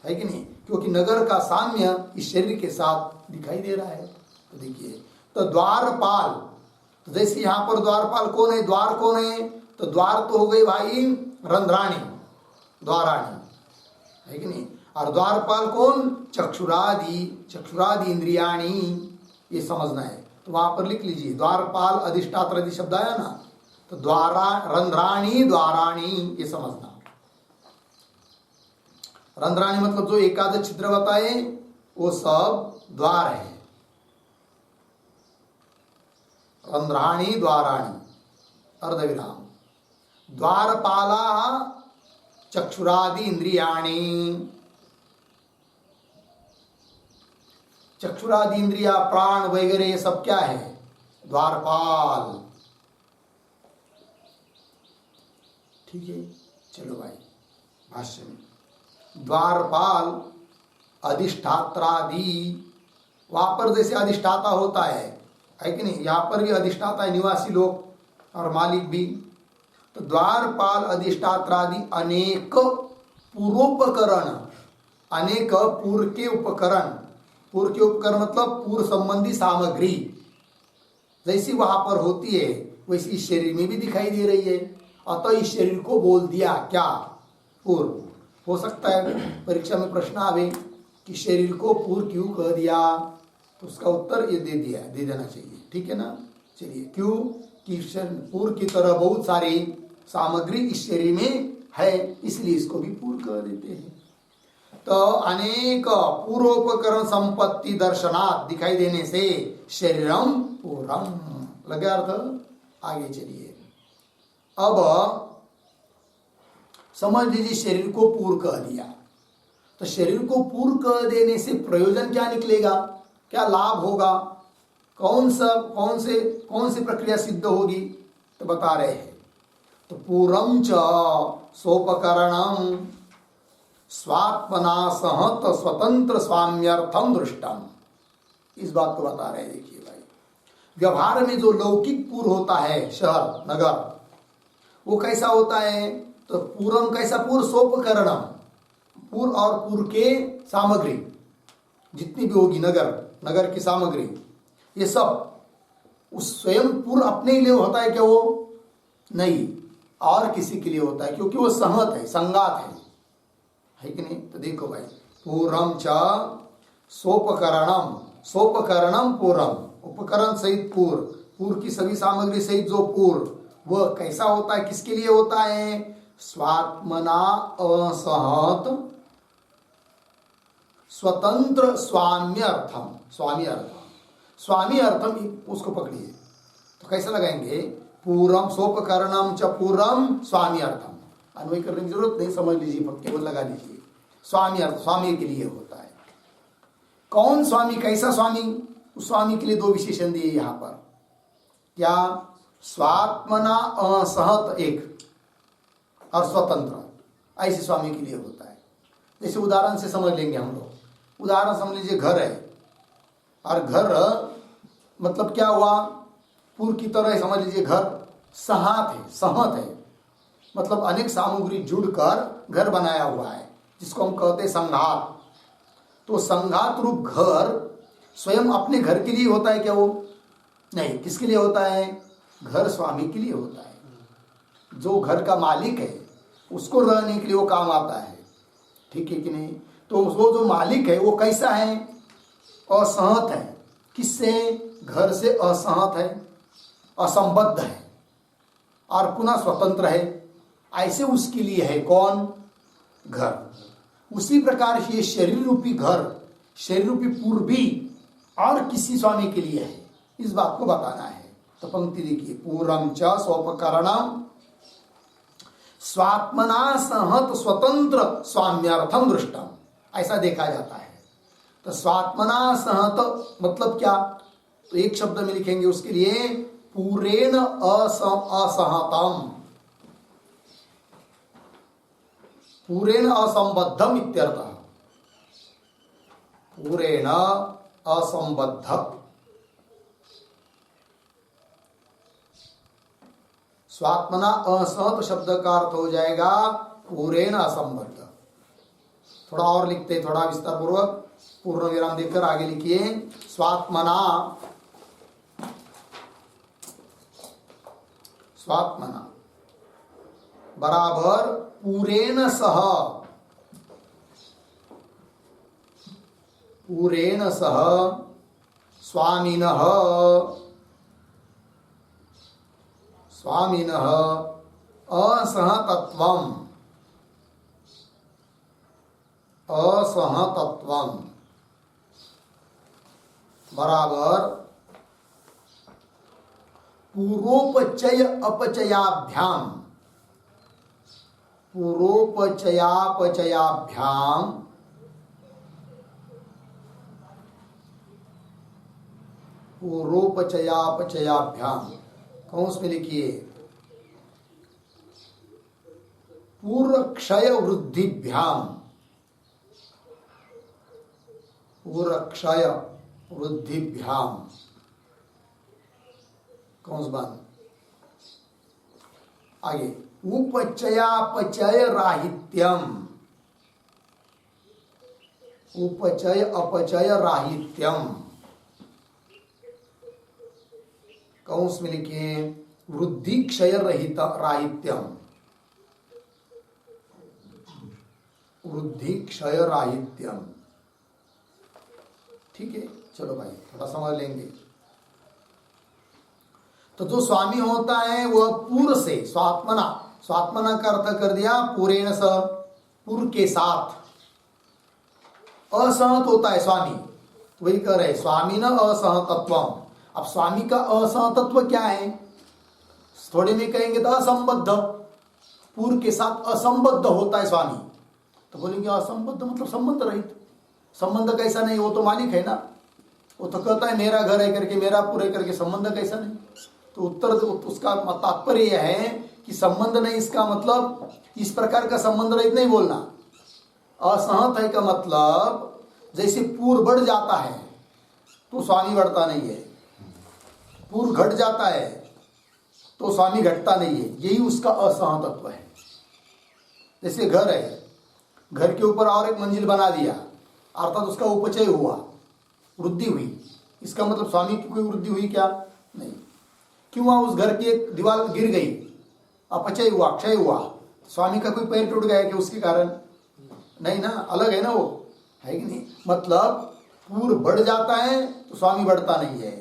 Speaker 1: है कि नहीं? क्योंकि नगर का साम्य इस शरीर के साथ दिखाई दे रहा है। तो देखिए, तो द्वारपाल, तो जैसे यहाँ पर द्वारपाल कौन है? द्वार कौन है? तो द्वार तो हो गई भाई रंध्राणी, द्वाराणी, है कि नहीं? और द्वारपाल कौन? चक्षुरादि इंद्रियाणी, ये समझना है। तो वहां पर लिख लीजिए द्वारपाल अधिष्ठात्र शब्द आया ना, तो द्वारा रंध्राणी द्वाराणी, ये समझना। रंध्राणी मतलब जो एकादश छिद्र बताए वो सब द्वार है। रंध्राणी द्वाराणी अर्धविराम। द्वारपाला चक्षुरादि इंद्रियाणी, चक्षुरादि इंद्रिया प्राण वगैरह ये सब क्या है? द्वारपाल। ठीक है, चलो भाई भाष्य में द्वारपाल अधिष्ठात्रादि, वहां पर जैसे अधिष्ठाता होता है कि नहीं? यहाँ पर भी अधिष्ठाता है, निवासी लोग और मालिक भी। तो द्वारपाल अधिष्ठात्रादि अनेक पूर्वोपकरण, अनेक पूर्व के उपकरण, पूर्व के उपकरण मतलब पूर्व संबंधी सामग्री जैसी वहां पर होती है वैसी इस शरीर में भी दिखाई दे रही है। अतः इस शरीर को बोल दिया क्या? पूर्व। हो सकता है परीक्षा में प्रश्न आवे कि शरीर को पूर्व क्यों कह दिया, तो उसका उत्तर ये दे देना चाहिए। ठीक है ना? चलिए, क्यों? कि पूर्व की तरह बहुत सारी सामग्री इस शरीर में है, इसलिए इसको भी पूर्व कह देते हैं। तो अनेक पूर्वोपकरण संपत्ति दर्शनात्, दिखाई देने से शरीरम पूरम। लगे अर्थ? आगे चलिए, अब समझ लीजिए शरीर को पूर्व कह दिया, तो शरीर को पूर्व कह देने से प्रयोजन क्या निकलेगा? क्या लाभ होगा? कौन सी प्रक्रिया सिद्ध होगी? तो बता रहे हैं, तो पूरम च सोपकरणम स्वात्मना सहत स्वतंत्र स्वाम्यर्थम दृष्टम। इस बात को बता रहे हैं। देखिए भाई, व्यवहार में जो लौकिक पूर्व होता है, शहर नगर, वो कैसा होता है? तो पूरम कैसा? पूर्व सोपकरणम, पूर्व और पूर्व के सामग्री जितनी भी होगी, नगर की सामग्री, ये सब उस स्वयं पूर्व अपने लिए होता है क्या? वो नहीं, और किसी के लिए होता है, क्योंकि वो सहमत है, संगात है कि नहीं? तो देखो भाई, पूर्वम च सोपकरणम, सोपकरणम पूर्वम, उपकरण सहित पूर्व, पूर्व की सभी सामग्री सहित जो पूर्व, वह कैसा होता है? किसके लिए होता है? स्वात्मना असहत स्वतंत्र स्वाम्यर्थम, स्वामी अर्थम, स्वामी अर्थम उसको पकड़िए तो कैसे लगाएंगे, पूर्वम सोपकरणम च पूर्वम स्वामी अर्थम। अन्वय करने की जरूरत नहीं, समझ लीजिए, केवल लगा लीजिए। स्वामी अर्थ स्वामी के लिए होता है। कौन स्वामी, कैसा स्वामी? उस स्वामी के लिए दो विशेषण दिए यहां पर। क्या? स्वात्मना असहत एक और स्वतंत्र, ऐसे स्वामी के लिए होता है। जैसे उदाहरण से समझ लेंगे हम लोग। उदाहरण समझ लीजिए, घर है और घर मतलब क्या हुआ, पूर्व की तरह समझ लीजिए घर सहत है, सहत है, मतलब अनेक सामग्री जुड़कर घर बनाया हुआ है, जिसको हम कहते हैं संघात। तो संघात रूप घर स्वयं अपने घर के लिए होता है क्या? वो नहीं। किसके लिए होता है? घर स्वामी के लिए होता है। जो घर का मालिक है उसको रहने के लिए वो काम आता है, ठीक है कि नहीं? तो वो जो मालिक है वो कैसा है? असहत है। किससे? घर से असहत है, असंबद्ध है और पुनः स्वतंत्र है। ऐसे उसके लिए है कौन? घर। उसी प्रकार से ये शरीर रूपी घर, शरीर रूपी पूर्वी और किसी स्वामी के लिए है, इस बात को बताना है। तो पंक्ति देखिए, पूर्वम च स्वोपकरणम स्वात्मना सहत स्वतंत्र स्वाम्यर्थम दृष्टम, ऐसा देखा जाता है। तो स्वात्मना सहत मतलब क्या? तो एक शब्द में लिखेंगे उसके लिए, पूरेण असहतम, पूरेण असंबद्धम इत्यर्थः। पूरेण असंबद्ध, स्वात्मना असहत शब्द का अर्थ हो जाएगा पूरेण असंबद्ध। थोड़ा और लिखते, थोड़ा विस्तार पूर्वक पूर्ण विराम देकर आगे लिखिए, स्वात्मना, स्वात्मना बराबर पूरेण सह, पूरेण सह स्वामिनः, स्वामिनः असहतत्वम्, असहतत्वम् बराबर पूर्वोपचय अपचयाभ्याम, पूर्वोपचयापचयाभ्याम पूर्वोपचयापचयाभ्याम, कौंस में लिखिए, पूर्वक्षय वृद्धिभ्याम, पूर्वक्षय वृद्धिभ्याम, कौंस बंद। आगे उपचयापचय राहित्यम, उपचय अपचय राहित्यम, कौंस में लिखिए, वृद्धि क्षय रहित राहित्यम, वृद्धि क्षय राहित्यम। ठीक है, चलो भाई थोड़ा समझ लेंगे। तो जो स्वामी होता है वह पूर्व से, स्वात्मना, स्वात्मना का अर्थ कर दिया पूरेण स, पूर्व के साथ। असहत होता है स्वामी, तो वही कह रहे स्वामी न असहतत्वम। अब स्वामी का असहतत्व क्या है? थोड़े में कहेंगे तो असंबद्ध, पूर्व के साथ असंबद्ध होता है स्वामी। तो बोलेंगे असंबद्ध मतलब संबंध रहित। संबंध कैसा नहीं? वो तो मालिक है ना, वो तो कहता है मेरा घर है करके, मेरा पूरे करके, संबंध कैसा नहीं? तो उत्तर उसका तात्पर्य यह है कि संबंध नहीं, इसका मतलब इस प्रकार का संबंध रहित नहीं बोलना। असहत है का मतलब जैसे पूर्व बढ़ जाता है तो स्वामी बढ़ता नहीं है, पूर्व घट जाता है तो स्वामी घटता नहीं है, यही उसका असहतत्व है। जैसे घर है, घर के ऊपर और एक मंजिल बना दिया, अर्थात उसका उपचय हुआ, वृद्धि हुई, इसका मतलब स्वामी की कोई वृद्धि हुई क्या? नहीं। क्यों हुआ? उस घर की एक दीवार गिर गई, अपचय हुआ, क्षय हुआ, स्वामी का कोई पैर टूट गया क्या उसके कारण? नहीं ना, अलग है ना वो, है कि नहीं? मतलब पूर्व बढ़ जाता है तो स्वामी बढ़ता नहीं है,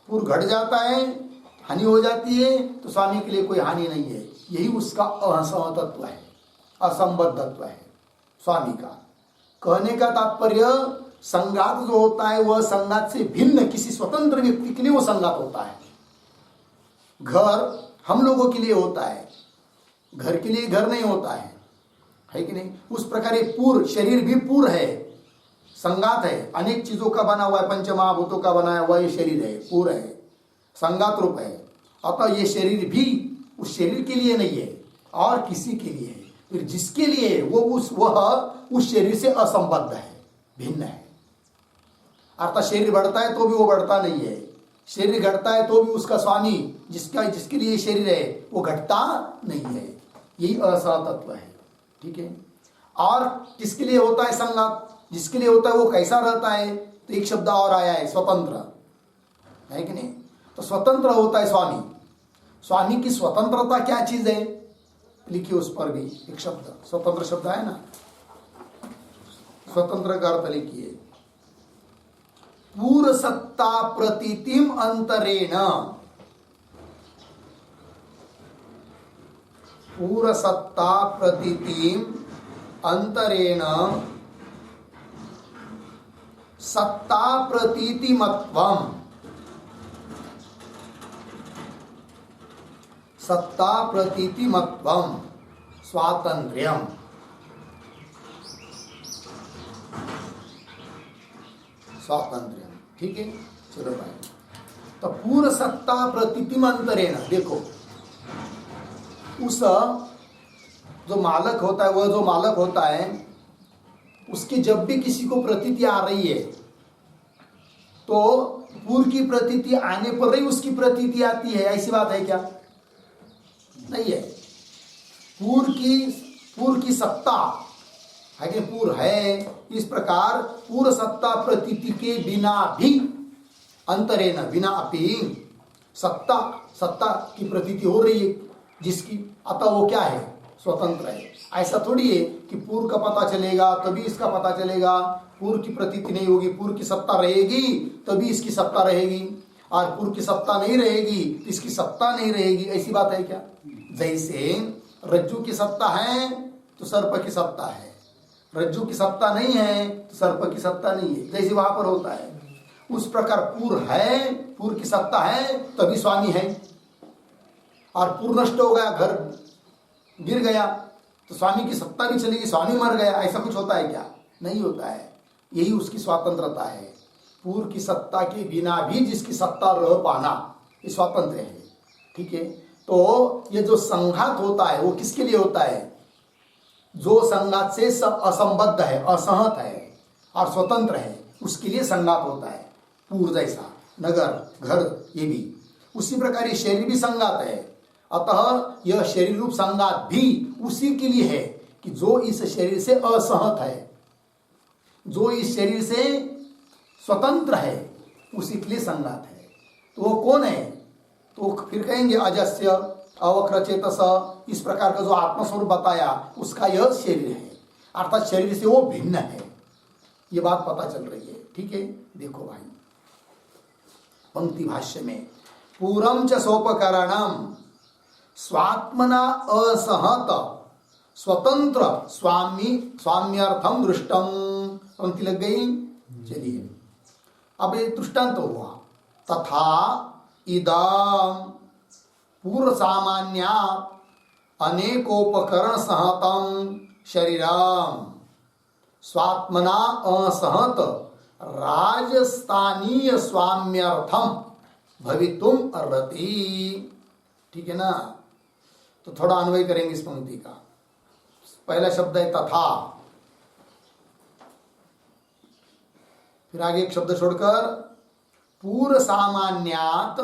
Speaker 1: पूर्व घट जाता है, हानि हो जाती है तो स्वामी के लिए कोई हानि नहीं है। यही उसका असहतत्व है, असंबद्धत्व है स्वामी का। कहने का तात्पर्य संगात जो होता है वह संगात से भिन्न किसी स्वतंत्र व्यक्ति के लिए वो संगात होता है। घर हम लोगों के लिए होता है, घर के लिए घर नहीं होता है कि नहीं? उस प्रकार ये पूर, शरीर भी पूर है, संगात है, अनेक चीजों का बना हुआ है, पंचमहाभूतों का बनाया हुआ ये शरीर है, पूर है, संगात रूप है। अतः ये शरीर भी उस शरीर के लिए नहीं है और किसी के लिए है। फिर जिसके लिए वह उस शरीर से असंबद्ध है, भिन्न है। अर्थात शरीर बढ़ता है तो भी वो बढ़ता नहीं है, शरीर घटता है तो भी उसका स्वामी जिसके लिए शरीर है वो घटता नहीं है। यही असह तत्व है, ठीक है। और किसके लिए होता है संगात? जिसके लिए होता है वो कैसा रहता है? तो एक शब्द और आया है, स्वतंत्र, है कि नहीं? तो स्वतंत्र होता है स्वामी। स्वामी की स्वतंत्रता क्या चीज है? लिखिए उस पर भी एक शब्द, स्वतंत्र शब्द है ना, स्वतंत्र का अर्थ लिखिए। पूर्व सत्ता प्रतीतिम अंतरेण, पूर्व सत्ता प्रतीतिम अंतरेण सत्ता प्रतीतिमत्वम, सत्ता प्रतीतिमत्वम स्वातंत्र्यम। स्वातंत्र्यम, ठीक है। चलो भाई, तो पूर्व सत्ता प्रतीतिमंतरेण, देखो उस जो मालक होता है, वह जो मालक होता है उसकी जब भी किसी को प्रतीति आ रही है तो पूर्व की प्रतीति आने पर ही उसकी प्रतीति आती है, ऐसी बात है क्या? नहीं है। पूर्व की सत्ता है कि पूर्व है, इस प्रकार पूर्व सत्ता प्रतीति के बिना भी अंतरेण, बिना अपि सत्ता की प्रतीति हो रही है जिसकी, अतः वो क्या है? स्वतंत्र है। ऐसा थोड़ी है कि पूर्व का पता चलेगा तभी इसका पता चलेगा, पूर्व की प्रतीति नहीं होगी, पूर्व की सत्ता रहेगी तभी इसकी सत्ता रहेगी, और पूर्व की सत्ता नहीं रहेगी तो इसकी सत्ता नहीं रहेगी, ऐसी बात है क्या? जैसे रज्जु की सत्ता है तो सर्प की सत्ता है, रज्जु की सत्ता नहीं है तो सर्प की सत्ता नहीं है, जैसे वहां पर होता है। उस प्रकार पूर्व है, पूर्व की सत्ता है तभी स्वामी है, और पूर्व नष्ट हो गया, घर गिर गया तो स्वामी की सत्ता भी चलेगी, स्वामी मर गया, ऐसा कुछ होता है क्या? नहीं होता है। यही उसकी स्वतंत्रता है। पूर्व की सत्ता के बिना भी जिसकी सत्ता रह पाना, ये स्वतंत्र है, ठीक है। तो ये जो संघात होता है वो किसके लिए होता है? जो संघात से सब असंबद्ध है, असहत है और स्वतंत्र है, उसके लिए संघात होता है। पूर्व जैसा नगर, घर, ये भी उसी प्रकार ये शरीर भी संघात है। अतः यह शरीर रूप संघात भी उसी के लिए है कि जो इस शरीर से असहत है, जो इस शरीर से स्वतंत्र है, उसी के लिए संघात है। तो वो कौन है? तो फिर कहेंगे अजस्य अवक्रचेतस, इस प्रकार का जो आत्मस्वरूप बताया उसका यह शरीर है, अर्थात शरीर से वो भिन्न है। ये बात पता चल रही है, ठीक है। देखो भाई पंक्ति भाष्य में, पूरम च सोपकरणम स्वात्मना असहत स्वतंत्र स्वाम्यर्थम दृष्टम। पंक्ति लग गई? चलिए अब ये दृष्टांत हुआ। तथा इदम पूर्व सामान्या अनेकोपकरण सहतम शरीरम स्वात्मना असहत राजस्थानीय स्वाम्यर्थम भवितुम अर्हति। ठीक है ना? तो थोड़ा अन्वय करेंगे इस पंक्ति का। पहला शब्द है तथा, फिर आगे एक शब्द छोड़कर पूर्व सामान्यात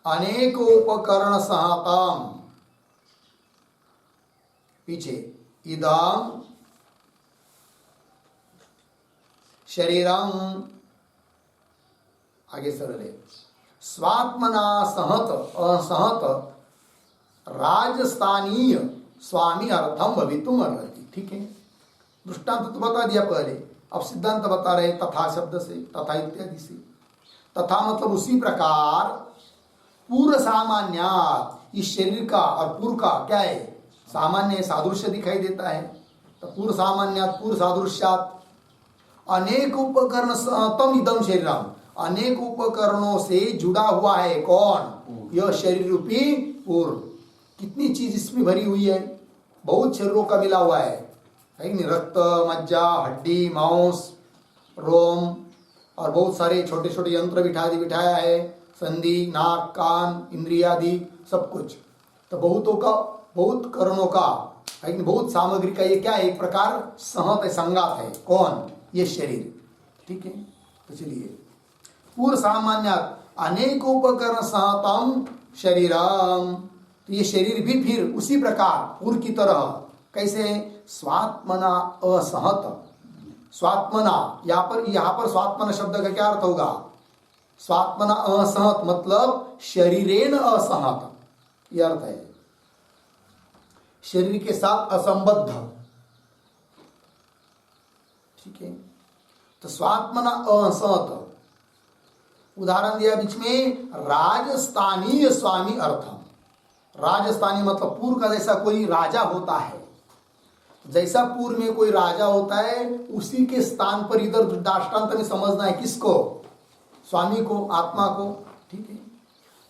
Speaker 1: अनेकोपकरण सहतम, पीछे इदम शरीरम, आगे सरल है स्वात्मना सहत असहत राजस्थानीय स्वामी अर्थम भवितुम अर्हति। ठीक है, दृष्टांत तो बता दिया पहले, अब सिद्धांत बता रहे तथा शब्द से, तथा इत्यादि से। तथा मतलब उसी प्रकार पूर्व सामान्यात, इस शरीर का और पूर्व का क्या है? सामान्य सादृश्य दिखाई देता है, तो पूर्व सामान्यात पूर्व सादृश्यात अनेक उपकरण तम इदम शरीरम, अनेक उपकरणों से जुड़ा हुआ है कौन? यह शरीर रूपी पूर्व। कितनी चीज इसमें भरी हुई है, बहुत शरीरों का मिला हुआ है कि नहीं? रक्त, मज्जा, हड्डी, मांस, रोम और बहुत सारे छोटे छोटे यंत्र बिठाया है, संधि, नाक, कान, इंद्रियादि सब कुछ। तो बहुतों का, बहुत करणों का है, बहुत सामग्री का ये क्या है? एक प्रकार सहत है, संगात है। कौन? ये शरीर। ठीक है, तो चलिए पूर्व सामान्यात अनेक उपकरण सहतम शरीरम, तो ये शरीर भी फिर उसी प्रकार पूर्व की तरह कैसे? स्वात्मना असहत। स्वात्मना, यहाँ पर स्वात्मना शब्द का क्या अर्थ होगा? स्वात्मना असहत मतलब शरीरेण असहत, यह अर्थ है, शरीर के साथ असंबद्ध। ठीक है, तो स्वात्मना असहत। उदाहरण दिया बीच में, राजस्थानीय स्वामी अर्थम। राजस्थानी मतलब पूर्व का जैसा कोई राजा होता है, जैसा पूर्व में कोई राजा होता है उसी के स्थान पर इधर दृष्टांत में समझना है। किसको? स्वामी को, आत्मा को। ठीक है,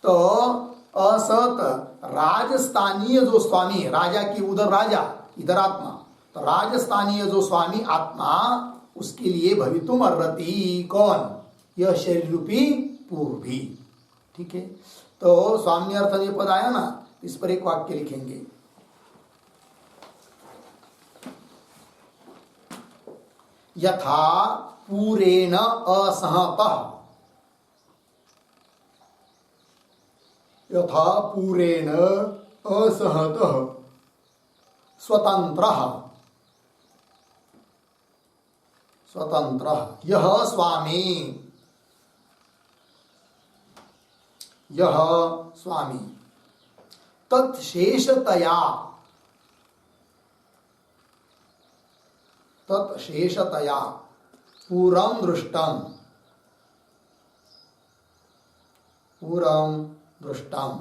Speaker 1: तो असत राजस्थानीय जो स्वामी, राजा की उधर राजा इधर आत्मा, तो राजस्थानीय जो स्वामी आत्मा उसके लिए भवितुम अर्हति कौन? यह शरीर रूपी पूर्व भी। ठीक है, तो स्वामी अर्थ ये पद आया ना, इस पर एक वाक्य लिखेंगे। यथा पूरेण असहतः, यथा पूरेण असहतः स्वतंत्रः, स्वतंत्रः यह स्वामी, यह स्वामी तत्शेषतया, तत्शेषतया पूरं दृष्टं, पूरं दृष्टं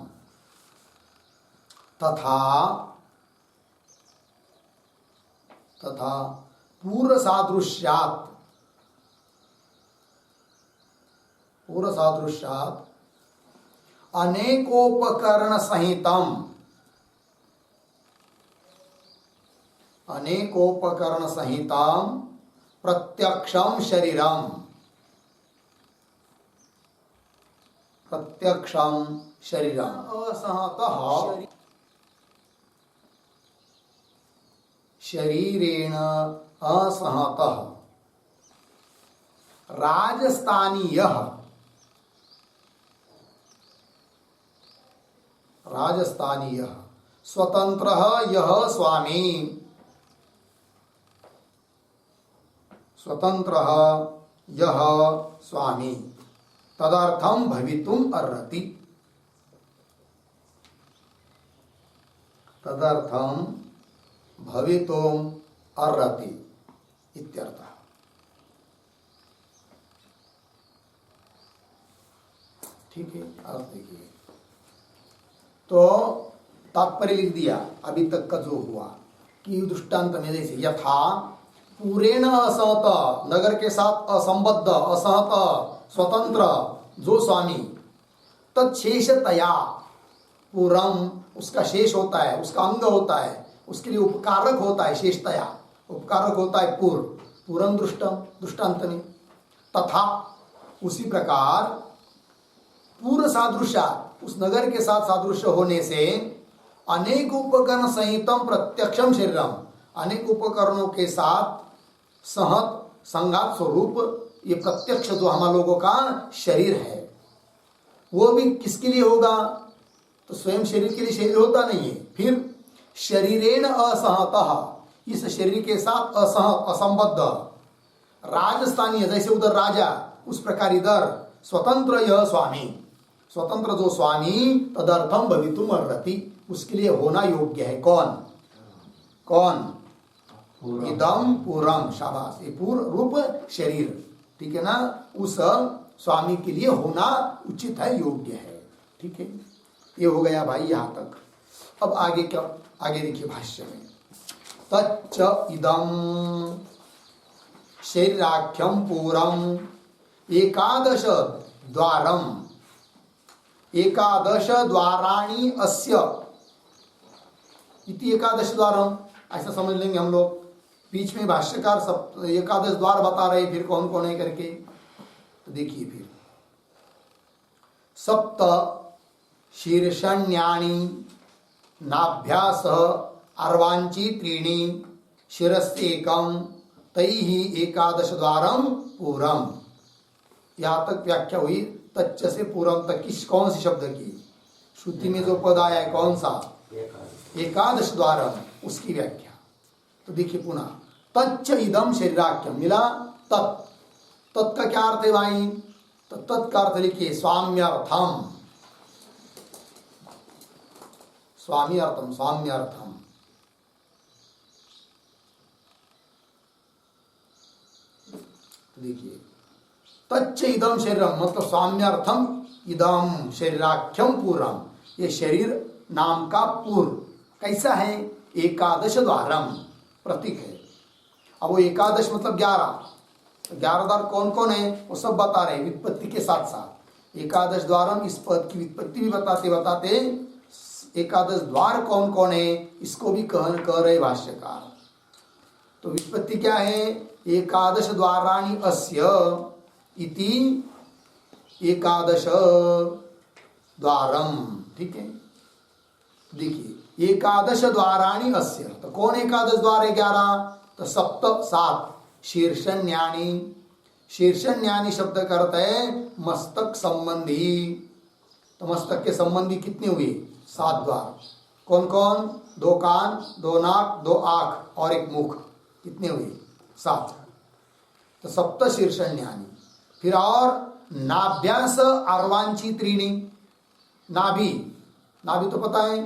Speaker 1: तथा, तथा पूर्व सादृश्यात्, पूर्व सादृश्यात् अनेकोपकरण सहितम, अनेकोपकरण सहितम प्रत्यक्षम शरीरम, प्रत्यक्षम शरीरम असहतः शरीरेण असहतः राजस्थानीयः, राजस्थानीयः स्वतंत्रः यः स्वामी, स्वतंत्रः यः स्वामी तदर्थम भवितुम अर्हति, तदर्थम भवितुम अर्हति इत्यर्थः। ठीक है, अर्थ देखिए, तो तात्पर्य लिख दिया अभी तक का जो हुआ कि दृष्टांत में जैसे यथा पूरेण असहत, नगर के साथ असंबद्ध, असहत, स्वतंत्र जो स्वामी, तत्शेषतया पूरम उसका शेष होता है, उसका अंग होता है, उसके लिए उपकारक होता है, शेषतया उपकारक होता है पूर्व, पूरम दृष्टम दृष्टांत में, तथा उसी प्रकार पूर्व सादृश्य उस नगर के साथ सादृश्य होने से अनेक उपकरण सहितम प्रत्यक्षम शरीरम, अनेक उपकरणों के साथ सहत संघात स्वरूप ये प्रत्यक्ष जो हम लोगों का शरीर है वो भी किसके लिए होगा? तो स्वयं शरीर के लिए शरीर होता नहीं है, फिर शरीरेण असहतः, इस शरीर के साथ असहत असंबद्ध, राजस्थानीय जैसे उधर राजा उस प्रकार इधर स्वतंत्र यह स्वामी, स्वतंत्र जो स्वामी तदर्थम भवितुम अर्हति, उसके लिए होना योग्य है। कौन? कौन? इदम पूरम, शाबाश, ये पूर्व रूप शरीर, ठीक है ना, उस स्वामी के लिए होना उचित है, योग्य है। ठीक है, ये हो गया भाई यहाँ तक। अब आगे क्या? आगे देखिए भाष्य में, तच्च इदं शरीराख्यम पूरम एकादश द्वारम, एकादश द्वाराणि अस्य इति एकादश द्वारम, ऐसा समझ लेंगे हम लोग। बीच में भाष्यकार सब एकादश द्वार बता रहे, फिर कौन कौन है करके। तो देखिए फिर सप्त शीर्षण्यानि नाभ्यास अर्वांची त्रीणि शिरस्येकम तैहि एकादश द्वारम पूरम। यहाँ तक व्याख्या हुई। तच्च से पूरम तक किस कौन सी शब्द की? श्रुति में जो पद आया है कौन सा? एकादश द्वारम, उसकी व्याख्या। तो देखिए पुनः तच्च इदम शरीराख्यम मिला। तत्, तत् का क्या अर्थ है भाई? तो तत् का अर्थ लिखिए स्वाम्यर्थम, स्वाम्यर्थम, स्वाम्यर्थम। देखिए तच्च इदम शरीरम मतलब स्वाम्यर्थम इदम शरीराख्यम पूर्वम, ये शरीर नाम का पूर्व कैसा है? एकादश द्वारम प्रतीक है। अब वो एकादश मतलब 11, 11 द्वार कौन कौन है वो सब बता रहे व्युत्पत्ति के साथ साथ। एकादश द्वारम इस पद की व्युत्पत्ति भी बताते बताते एकादश द्वार कौन कौन है इसको भी कह रहे भाष्यकार। तो व्युत्पत्ति क्या है? एकादश द्वाराणि अस्य इति एकादश द्वारम। ठीक है, देखिए एकादश द्वाराणि अस्य, तो कौन एकादश द्वार है? 11। तो सप्त 7 शीर्षण्यानि, शीर्षण्यानि शब्द का अर्थ है मस्तक संबंधी। तो मस्तक के संबंधी कितने हुए? 7 द्वार। कौन कौन? 2 कान, 2 नाक, 2 आंख और 1 मुख। कितने हुए? 7। तो सप्त शीर्षण्यानि। फिर और नाभ्यास अर्वांची त्रीणि, नाभि, नाभि तो पता है,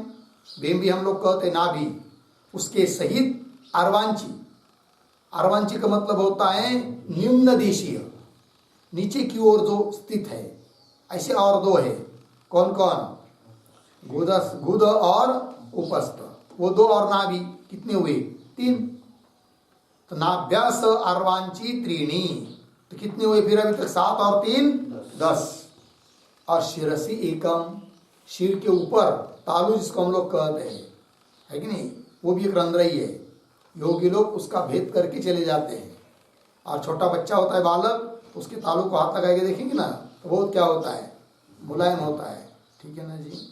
Speaker 1: बेम भी हम लोग कहते हैं नाभि, उसके सहित अर्वांची। अर्वांची का मतलब होता है निम्न देशीय, नीचे की ओर जो स्थित है। ऐसे और 2 है, कौन कौन? गुद और उपस्थ, वो 2 और नाभि। कितने हुए? 3। तो नाभ्यास अर्वांची त्रीणि, तो कितने हुए फिर अभी तक? 7 और 3 10। और शिरसी एकम, सिर के ऊपर तालु जिसको हम लोग कहते हैं, है कि नहीं, वो भी एक रंध्र ही है। योगी लोग उसका भेद करके चले जाते हैं। और छोटा बच्चा होता है बालक, उसके तालु को हाथ लगा के देखेंगे ना, तो वो क्या होता है? मुलायम होता है। ठीक है ना जी।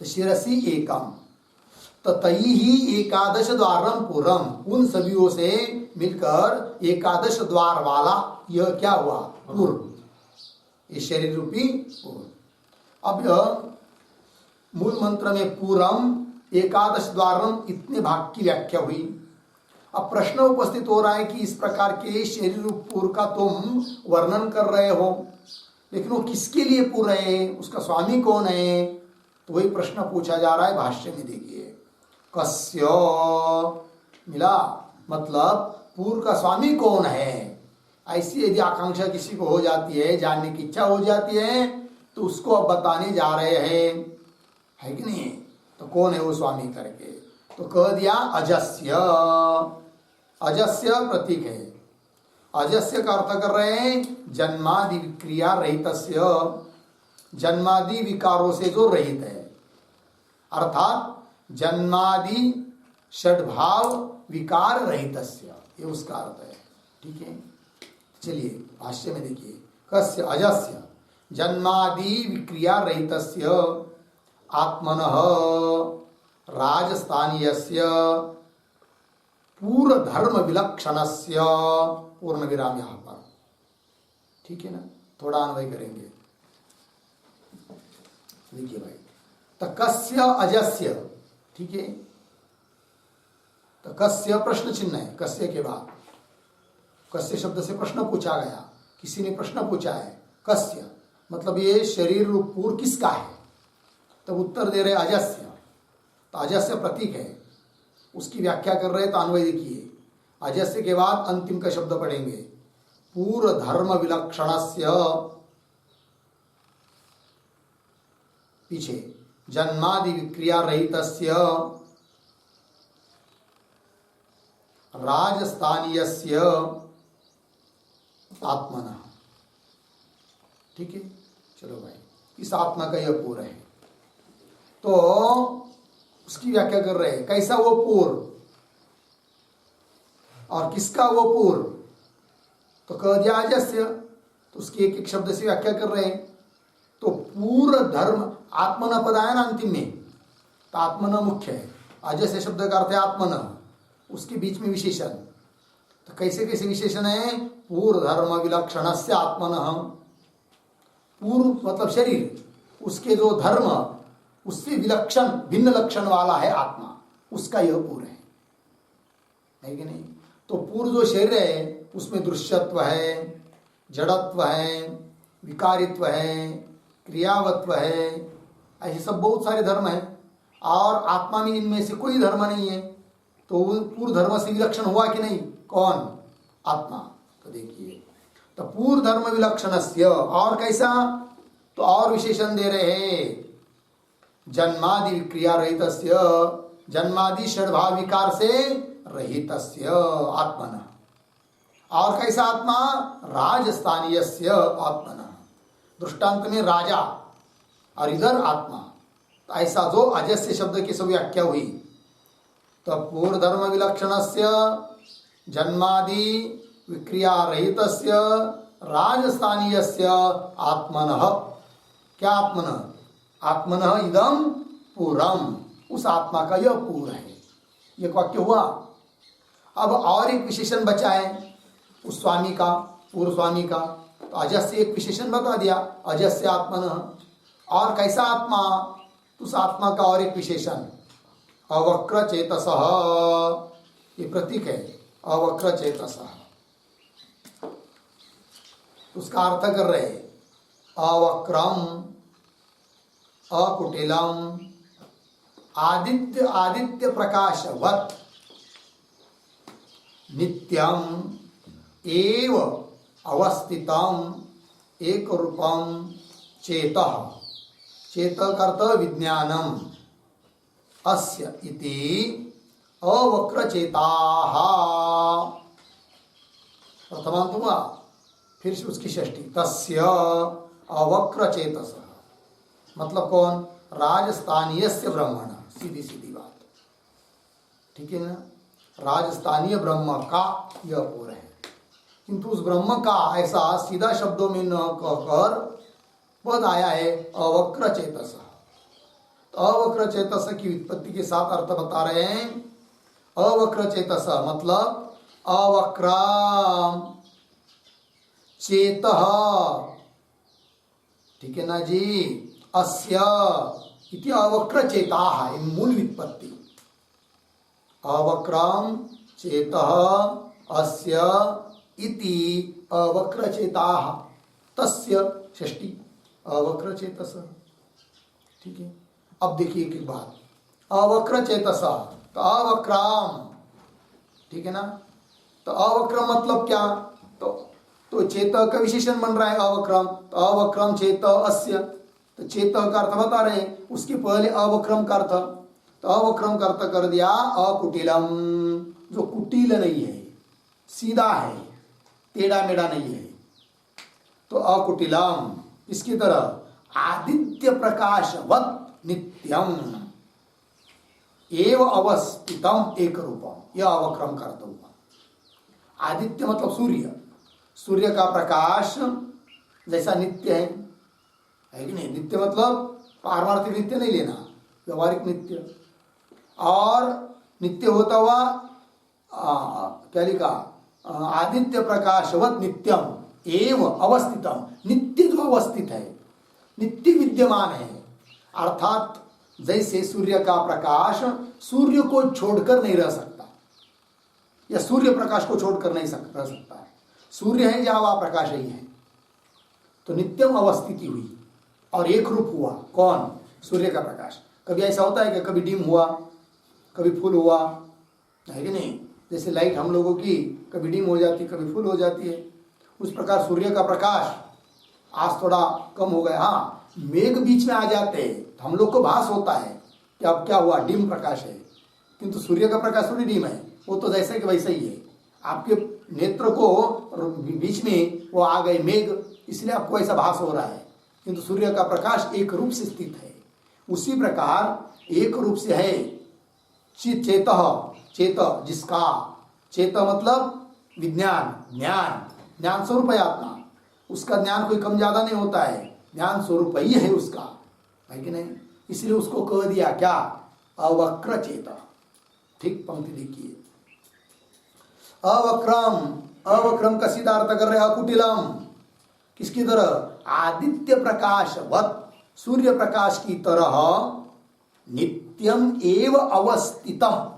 Speaker 1: तो शिरसी एकम, तो तई ही एकादश द्वारम पूरम, उन सभीओं से मिलकर एकादश द्वार वाला यह क्या हुआ? पूर्व, ये शरीर रूपी पूर्व। अब मूल मंत्र में पूरम एकादश द्वारम इतने भाग की व्याख्या हुई। अब प्रश्न उपस्थित हो रहा है कि इस प्रकार के शरीर रूप पूर्व का तुम वर्णन कर रहे हो, लेकिन वो किसके लिए पूर्व है? उसका स्वामी कौन है? तो वही प्रश्न पूछा जा रहा है भाष्य में। देखिए कस्य मिला, मतलब पूर्व का स्वामी कौन है, ऐसी यदि आकांक्षा किसी को हो जाती है, जानने की इच्छा हो जाती है, तो उसको अब बताने जा रहे हैं, है कि नहीं। तो कौन है वो स्वामी करके? तो कह दिया अजस्य, अजस्य प्रतीक है। अजस्य का अर्थ कर रहे हैं जन्मादि क्रिया रहितस्य, जन्मादि विकारों से जो रहित है, अर्थात जन्मादि षड्भाव विकार रहितस्य, ये उसका अर्थ है। ठीक है, चलिए भाष्य में देखिए कस्य अजस्य जन्मादि विक्रिया रहितस्य आत्मनः राजस्थानीयस्य पूर्व धर्म विलक्षणस्य, पूर्ण विराम यहाँ पर। ठीक है ना, थोड़ा अन्वय करेंगे। देखिए भाई, तो कस्य अजस्य, ठीक है, तो कस्य प्रश्न चिन्ह है, कस्य के बाद कस्य शब्द से प्रश्न पूछा गया, किसी ने प्रश्न पूछा है कस्य, मतलब ये शरीर रूप पूर्व किसका है? तब उत्तर दे रहे अजस्य। तो अजस्य प्रतीक है, उसकी व्याख्या कर रहे, तो अन्वय देखिए। अजस्य के बाद अंतिम का शब्द पढ़ेंगे पूर्व धर्म विलक्षणस्य, पीछे जन्मादि विक्रिया रहितस्य, राजस्थानीयस्य आत्मनः। ठीक है, चलो भाई, इस आत्मा का यह पूर्व है। तो उसकी व्याख्या कर रहे हैं, कैसा वो पूर्व और किसका वो पूर्व। तो कह दिया अजस्य, तो उसकी एक एक शब्द से व्याख्या कर रहे हैं। तो पूर्व धर्म आत्मन पद आया ना अंतिम में, तो आत्मन मुख्य है, अजस्य शब्द का अर्थ है आत्मन, उसके बीच में विशेषण। तो कैसे कैसे विशेषण है, पूर्व धर्म विलक्षण से आत्मन, पूर्व मतलब शरीर, उसके जो धर्म उससे विलक्षण भिन्न लक्षण वाला है आत्मा, उसका यह पूर्व है कि नहीं। तो पूर्व जो शरीर है उसमें दृश्यत्व है, जड़त्व है, विकारित्व है, क्रियावत्व है, ऐसे सब बहुत सारे धर्म हैं। और आत्मा में इनमें से कोई धर्म नहीं है, तो वो पूर्व धर्म से विलक्षण हुआ कि नहीं, कौन, आत्मा। तो देखिए, तो पूर्व धर्म विलक्षणस्य, और कैसा, तो और विशेषण दे रहे हैं, जन्मादि विक्रिया रहितस्य, जन्मादि षड्भाव विकार से रहितस्य आत्मनः। और कैसा आत्मा, राजस्थानीयस्य आत्मनः, दृष्टांत में राजा और इधर आत्मा। तो ऐसा जो अजस्य शब्द की सब व्याख्या हुई, तो पूर्व धर्म विलक्षणस्य जन्मादि विक्रिया रहितस्य राजस्थानीयस्य आत्मनः। क्या आत्मनः, आत्मनः इदम पूरम, उस आत्मा का यह पूर्व है। यह वाक्य हुआ। अब और एक विशेषण बचा है उस स्वामी का, पूर्व स्वामी का। तो अजस्य एक विशेषण बता दिया, अजस्य आत्मनः। और कैसा आत्मा, उस आत्मा का और एक विशेषण, अवक्र चेतसः, ये प्रतीक है, अवक्र चेतसः। उसका अर्थ कर रहे, अवक्रम, अकुटिलम, आदित्य आदित्य प्रकाशवत्, नित्यम एव अवस्थितम एक रूपम चेतः, चेतः का अर्थ विज्ञानम, अस्य इति अवक्रचेताः। प्रथमांत हुआ, फिर से उसकी षष्ठी, तस्य अवक्रचेतसः, मतलब कौन, राजस्थानीयस्य ब्रह्मण, सीधी सीधी बात, ठीक है ना। राजस्थानीय ब्रह्म का यह पूर्व है, किंतु उस ब्रह्म का ऐसा सीधा शब्दों में न कहकर पद आया है अवक्र चेतस। तो अवक्र चेतस की उत्पत्ति के साथ अर्थ बता रहे हैं। अवक्र चेतस मतलब अवक्रम चेतः, ठीक है ना जी। अस्य इति अवक्र चेताः, मूल व्युत्पत्ति, अवक्रम चेतः अस्य इति अवक्र चेताः, तस्य षष्ठी अवक्र चेतस, ठीक है। अब देखिए एक बात, अवक्र चेतस, तो अवक्रम, ठीक है ना। तो अवक्रम मतलब क्या, तो चेत का विशेषण बन रहा है अवक्रम, तो अवक्रम चेत अस्य, तो चेत का अर्थ बता रहे हैं, उसके पहले अवक्रम का अर्थ, तो अवक्रम का अर्थ कर दिया अकुटिलम, जो कुटिल नहीं है, सीधा है, टेढ़ा मेढ़ा नहीं है। तो अकुटिलम इसकी तरह आदित्य प्रकाशवत् नित्यम एव अवस्थितम एक रूपम, यह अवक्रम का अर्थ हुआ। आदित्य मतलब सूर्य, सूर्य का प्रकाश जैसा नित्य है कि नहीं। नित्य मतलब पारमार्थिक नित्य नहीं लेना, व्यवहारिक नित्य। और नित्य होता हुआ क्या लिखा, आदित्य प्रकाशवत् नित्यम एव अवस्थितम, नित्य जो अवस्थित है, नित्य विद्यमान है। अर्थात जैसे सूर्य का प्रकाश सूर्य को छोड़कर नहीं रह सकता, या सूर्य प्रकाश को छोड़कर नहीं रह सकता है, सूर्य है जहां वह प्रकाश ही है। तो नित्यम अवस्थिति हुई और एक रूप हुआ, कौन, सूर्य का प्रकाश। कभी ऐसा होता है कि कभी डिम हुआ, कभी फुल हुआ, है कि नहीं। जैसे लाइट हम लोगों की कभी डिम हो जाती, कभी फुल हो जाती है, उस प्रकार सूर्य का प्रकाश आज थोड़ा कम हो गया। हाँ, मेघ बीच में आ जाते हैं तो हम लोग को भास होता है कि अब क्या हुआ, डिम प्रकाश है, किंतु सूर्य का प्रकाश थोड़ी डिम है, वो तो जैसे कि वैसे ही है। आपके नेत्र को बीच में वो आ गए मेघ, इसलिए आपको ऐसा भास हो रहा है, किंतु सूर्य का प्रकाश एक रूप से स्थित है। उसी प्रकार एक रूप से है चेत, चेत जिसका, चेत मतलब विज्ञान, ज्ञान, ज्ञान स्वरूप है आत्मा, उसका ज्ञान कोई कम ज्यादा नहीं होता है, ज्ञान स्वरूप ही है उसका, है कि नहीं। इसलिए उसको कह दिया क्या, अवक्र चेत। ठीक पंक्ति देखिए, अवक्रम, अवक्रम का सीधा अर्थ कर रहे अकुटिलम, किसकी तरह, आदित्य प्रकाश वत, सूर्य प्रकाश की तरह नित्यम एव अवस्थितम,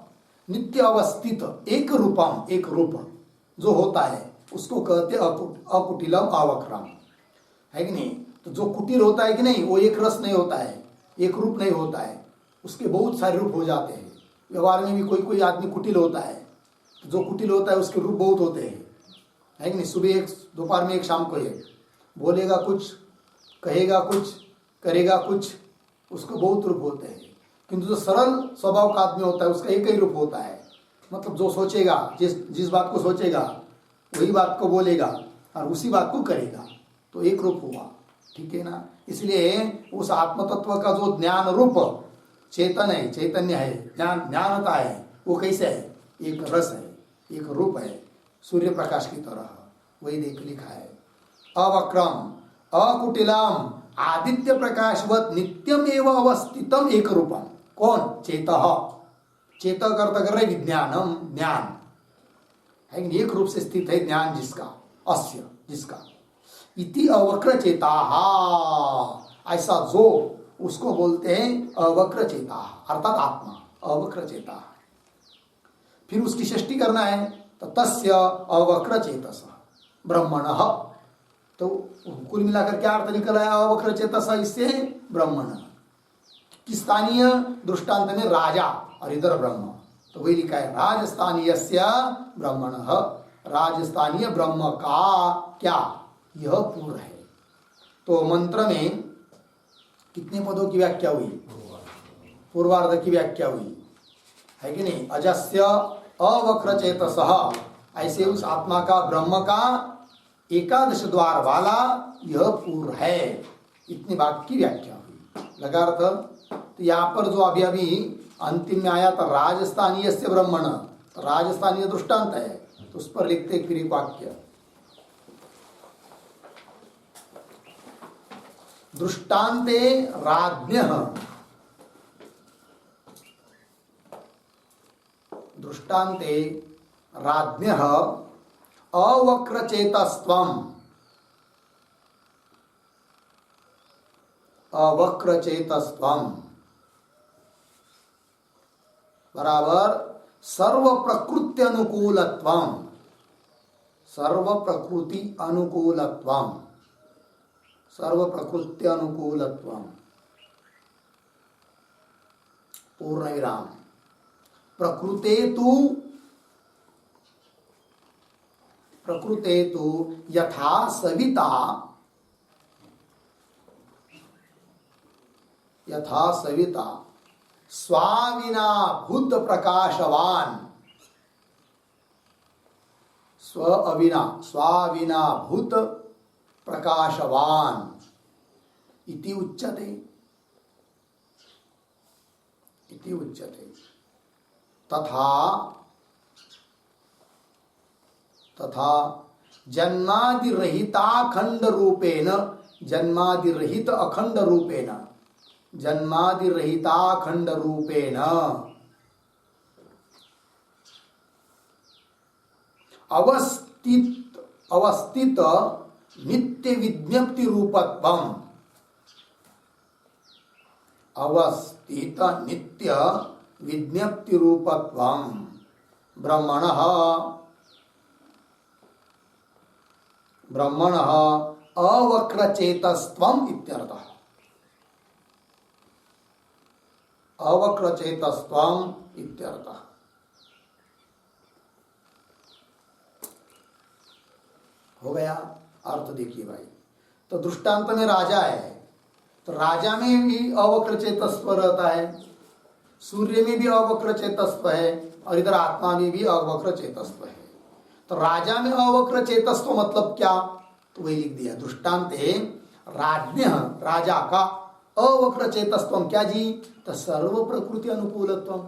Speaker 1: नित्य अवस्थित, एक रूपम, एक रूप जो होता है उसको कहते अकुटिलम अवक्रम, है कि नहीं। तो जो कुटिल होता है कि नहीं, वो एक रस नहीं होता है, एक रूप नहीं होता है, उसके बहुत सारे रूप हो जाते हैं। व्यवहार में भी कोई कोई आदमी कुटिल होता है, तो जो कुटिल होता है उसके रूप बहुत होते हैं, है कि नहीं। सुबह एक, दोपहर में एक, शाम को एक, बोलेगा कुछ, कहेगा कुछ, करेगा कुछ, उसको बहुत रूप होते हैं। किंतु जो सरल स्वभाव का आदमी होता है उसका एक ही रूप होता है, मतलब जो सोचेगा, जिस बात को सोचेगा वही बात को बोलेगा और उसी बात को करेगा, तो एक रूप हुआ, ठीक है ना। इसलिए उस आत्म तत्व का जो ज्ञान रूप चेतन है, चैतन्य है, ज्ञानता है, वो कैसे है, एक रस है, एक रूप है, सूर्य प्रकाश की तरह, वही देख लिखा है। अवक्रम अकुटिलम आदित्य प्रकाशवत नित्यम एवं अवस्थितम एक रूपम, कौन, चेतः, चेतः अर्थ कर रहे विज्ञानम, ज्ञान है, एक रूप से स्थित है ज्ञान जिसका, अस्य जिसका, इति अवक्र चेता, ऐसा जो, उसको बोलते हैं अवक्र चेता, अर्थात आत्मा, अवक्र चेता। फिर उसकी सृष्टि करना है, तो तस्य अवक्र चेतस ब्रह्मणः, तो कुल मिलाकर क्या अर्थ निकल आया अवक्र चेतस, इससे ब्रह्मण, कि स्थानीय दृष्टांत में राजा और इधर ब्रह्म, तो वही लिखा है राजस्थानीय ब्रह्मण, राजस्थानीय ब्रह्म का क्या, यह पूर्व है। तो मंत्र में कितने पदों की व्याख्या हुई, पूर्वार्ध की व्याख्या हुई, है कि नहीं। अजस्य अवक्र चेतसः, ऐसे उस आत्मा का, ब्रह्म का एकादश द्वार वाला यह पूर्व है, इतनी बात की व्याख्या हुई, लगा अर्थ। तो यहाँ पर जो अभी अभी अंतिम में आया था राजस्थानीय से ब्रह्मण, राजस्थानीय दृष्टांत है, तो उस पर लिखते फिर एक वाक्य, दृष्टान्ते राज्ञः, दृष्टान्ते राज्ञः अवक्रचेतस्त्वम्, अवक्रचेतस्त्वम् बराबर सर्व प्रकृति अनुकूलत्वम्, सर्व प्रकृति अनुकूलत्वम्, सर्व प्रकृति अनुकूलत्वम्, पूर्ण विराम, प्रकृते तु यथा सविता, यथा सविता स्वाविना भूत प्रकाशवान, स्वाविना भूत प्रकाशवान इति उच्यते, इति उच्यते। तथा जन्मादिरहिताखंड रूपेण, जन्मादिरहित अखंड रूपेण, जन्मादिरहिताखंड रूपेण अवस्थित नित्य विज्ञप्ति रूपत्वम्, अवस्थित नित्य विज्ञप्ति रूपत्वम् ब्रह्मणः, ब्रह्मणः अवक्रचेतस्त्वम् इत्यर्थः, अवक्रचेतस्त्वम् इत्यर्थः। हो गया अर्थ, देखिए भाई। तो दृष्टांत में राजा है, तो राजा में भी अवक्र चेतस्व रहता है, सूर्य में भी अवक्र चेतस्व है, और इधर आत्मा में भी अवक्र चेतस्व है। तो राजा में अवक्र चेतस्व मतलब क्या, तो वही लिख दिया दृष्टांत है राज्ञ राजा का अवक्र चेतस्व क्या जी, तो सर्व प्रकृति अनुकूलत्व,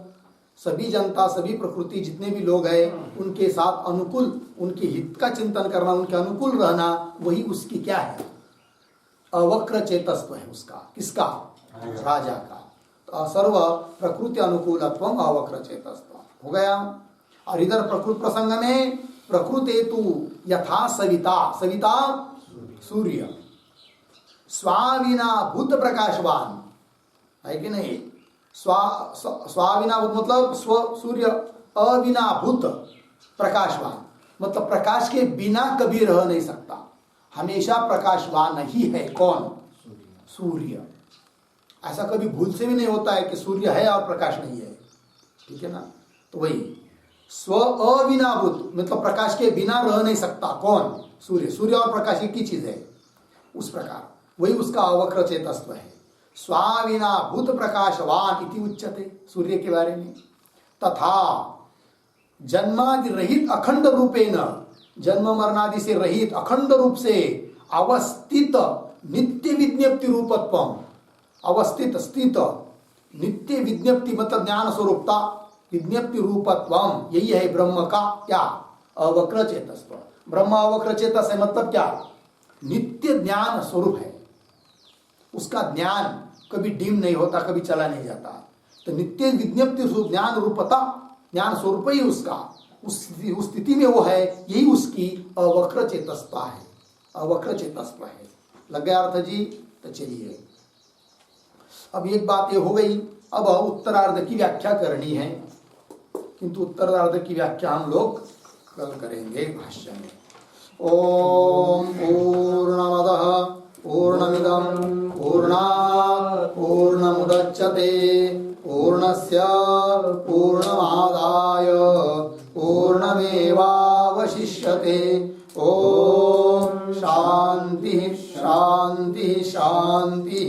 Speaker 1: सभी जनता सभी प्रकृति जितने भी लोग हैं उनके साथ अनुकूल, उनके हित का चिंतन करना, उनके अनुकूल रहना, वही उसकी क्या है, अवक्र चेतस्व है उसका, किसका, राजा का। तो सर्व प्रकृति अनुकूलत्व अवक्र चेतस्व हो गया। और इधर प्रकृत प्रसंग में प्रकृते तु यथा सविता, सविता सूर्य, स्वाविना भूत प्रकाशवान है कि नहीं, स्वाविना भूत मतलब स्व सूर्य, अविना भूत प्रकाशवान मतलब प्रकाश के बिना कभी रह नहीं सकता, हमेशा प्रकाशवान ही है। कौन, सूर्य। ऐसा कभी भूल से भी नहीं होता है कि सूर्य है और प्रकाश नहीं है, ठीक है ना। तो वही स्व अविनाभूत मतलब प्रकाश के बिना रह नहीं सकता, कौन, सूर्य। सूर्य और प्रकाश एक ही चीज है, उस प्रकार वही उसका अवक्र चेतस्व है। स्वाविना भूत प्रकाशवान इति उच्यते, सूर्य के बारे में। तथा जन्मादि रहित अखंड रूपेण, जन्म मरणादि से रहित अखंड रूप से अवस्थित नित्य विज्ञप्ति रूपत्व, अवस्थित स्थित नित्य विज्ञप्ति मतलब ज्ञान स्वरूपता, विज्ञप्ति रूपत्वम, यही है ब्रह्म का क्या, अवक्र चेतस्व। ब्रह्म अवक्र चेतस है मतलब क्या, नित्य ज्ञान स्वरूप है, उसका ज्ञान कभी डिम नहीं होता, कभी चला नहीं जाता। तो नित्य विज्ञप्ति ज्ञान रूपता, ज्ञान स्वरूप ही उसका, उस स्थिति में वो है, यही उसकी अवक्र चेतस्ता है, अवक्र चेतस्व है। लग गया अर्थ जी। तो चलिए अब एक बात ये हो गई, अब उत्तरार्ध की व्याख्या करनी है, किंतु उत्तरार्ध की व्याख्या हम लोग कल करेंगे भाष्य में। ओम पूर्णमदः पूर्णमिदं पूर्णात् पूर्णमुदच्यते पूर्णस्य पूर्णमादाय पूर्णमेवावशिष्यते। ओम शांति शांति शांति।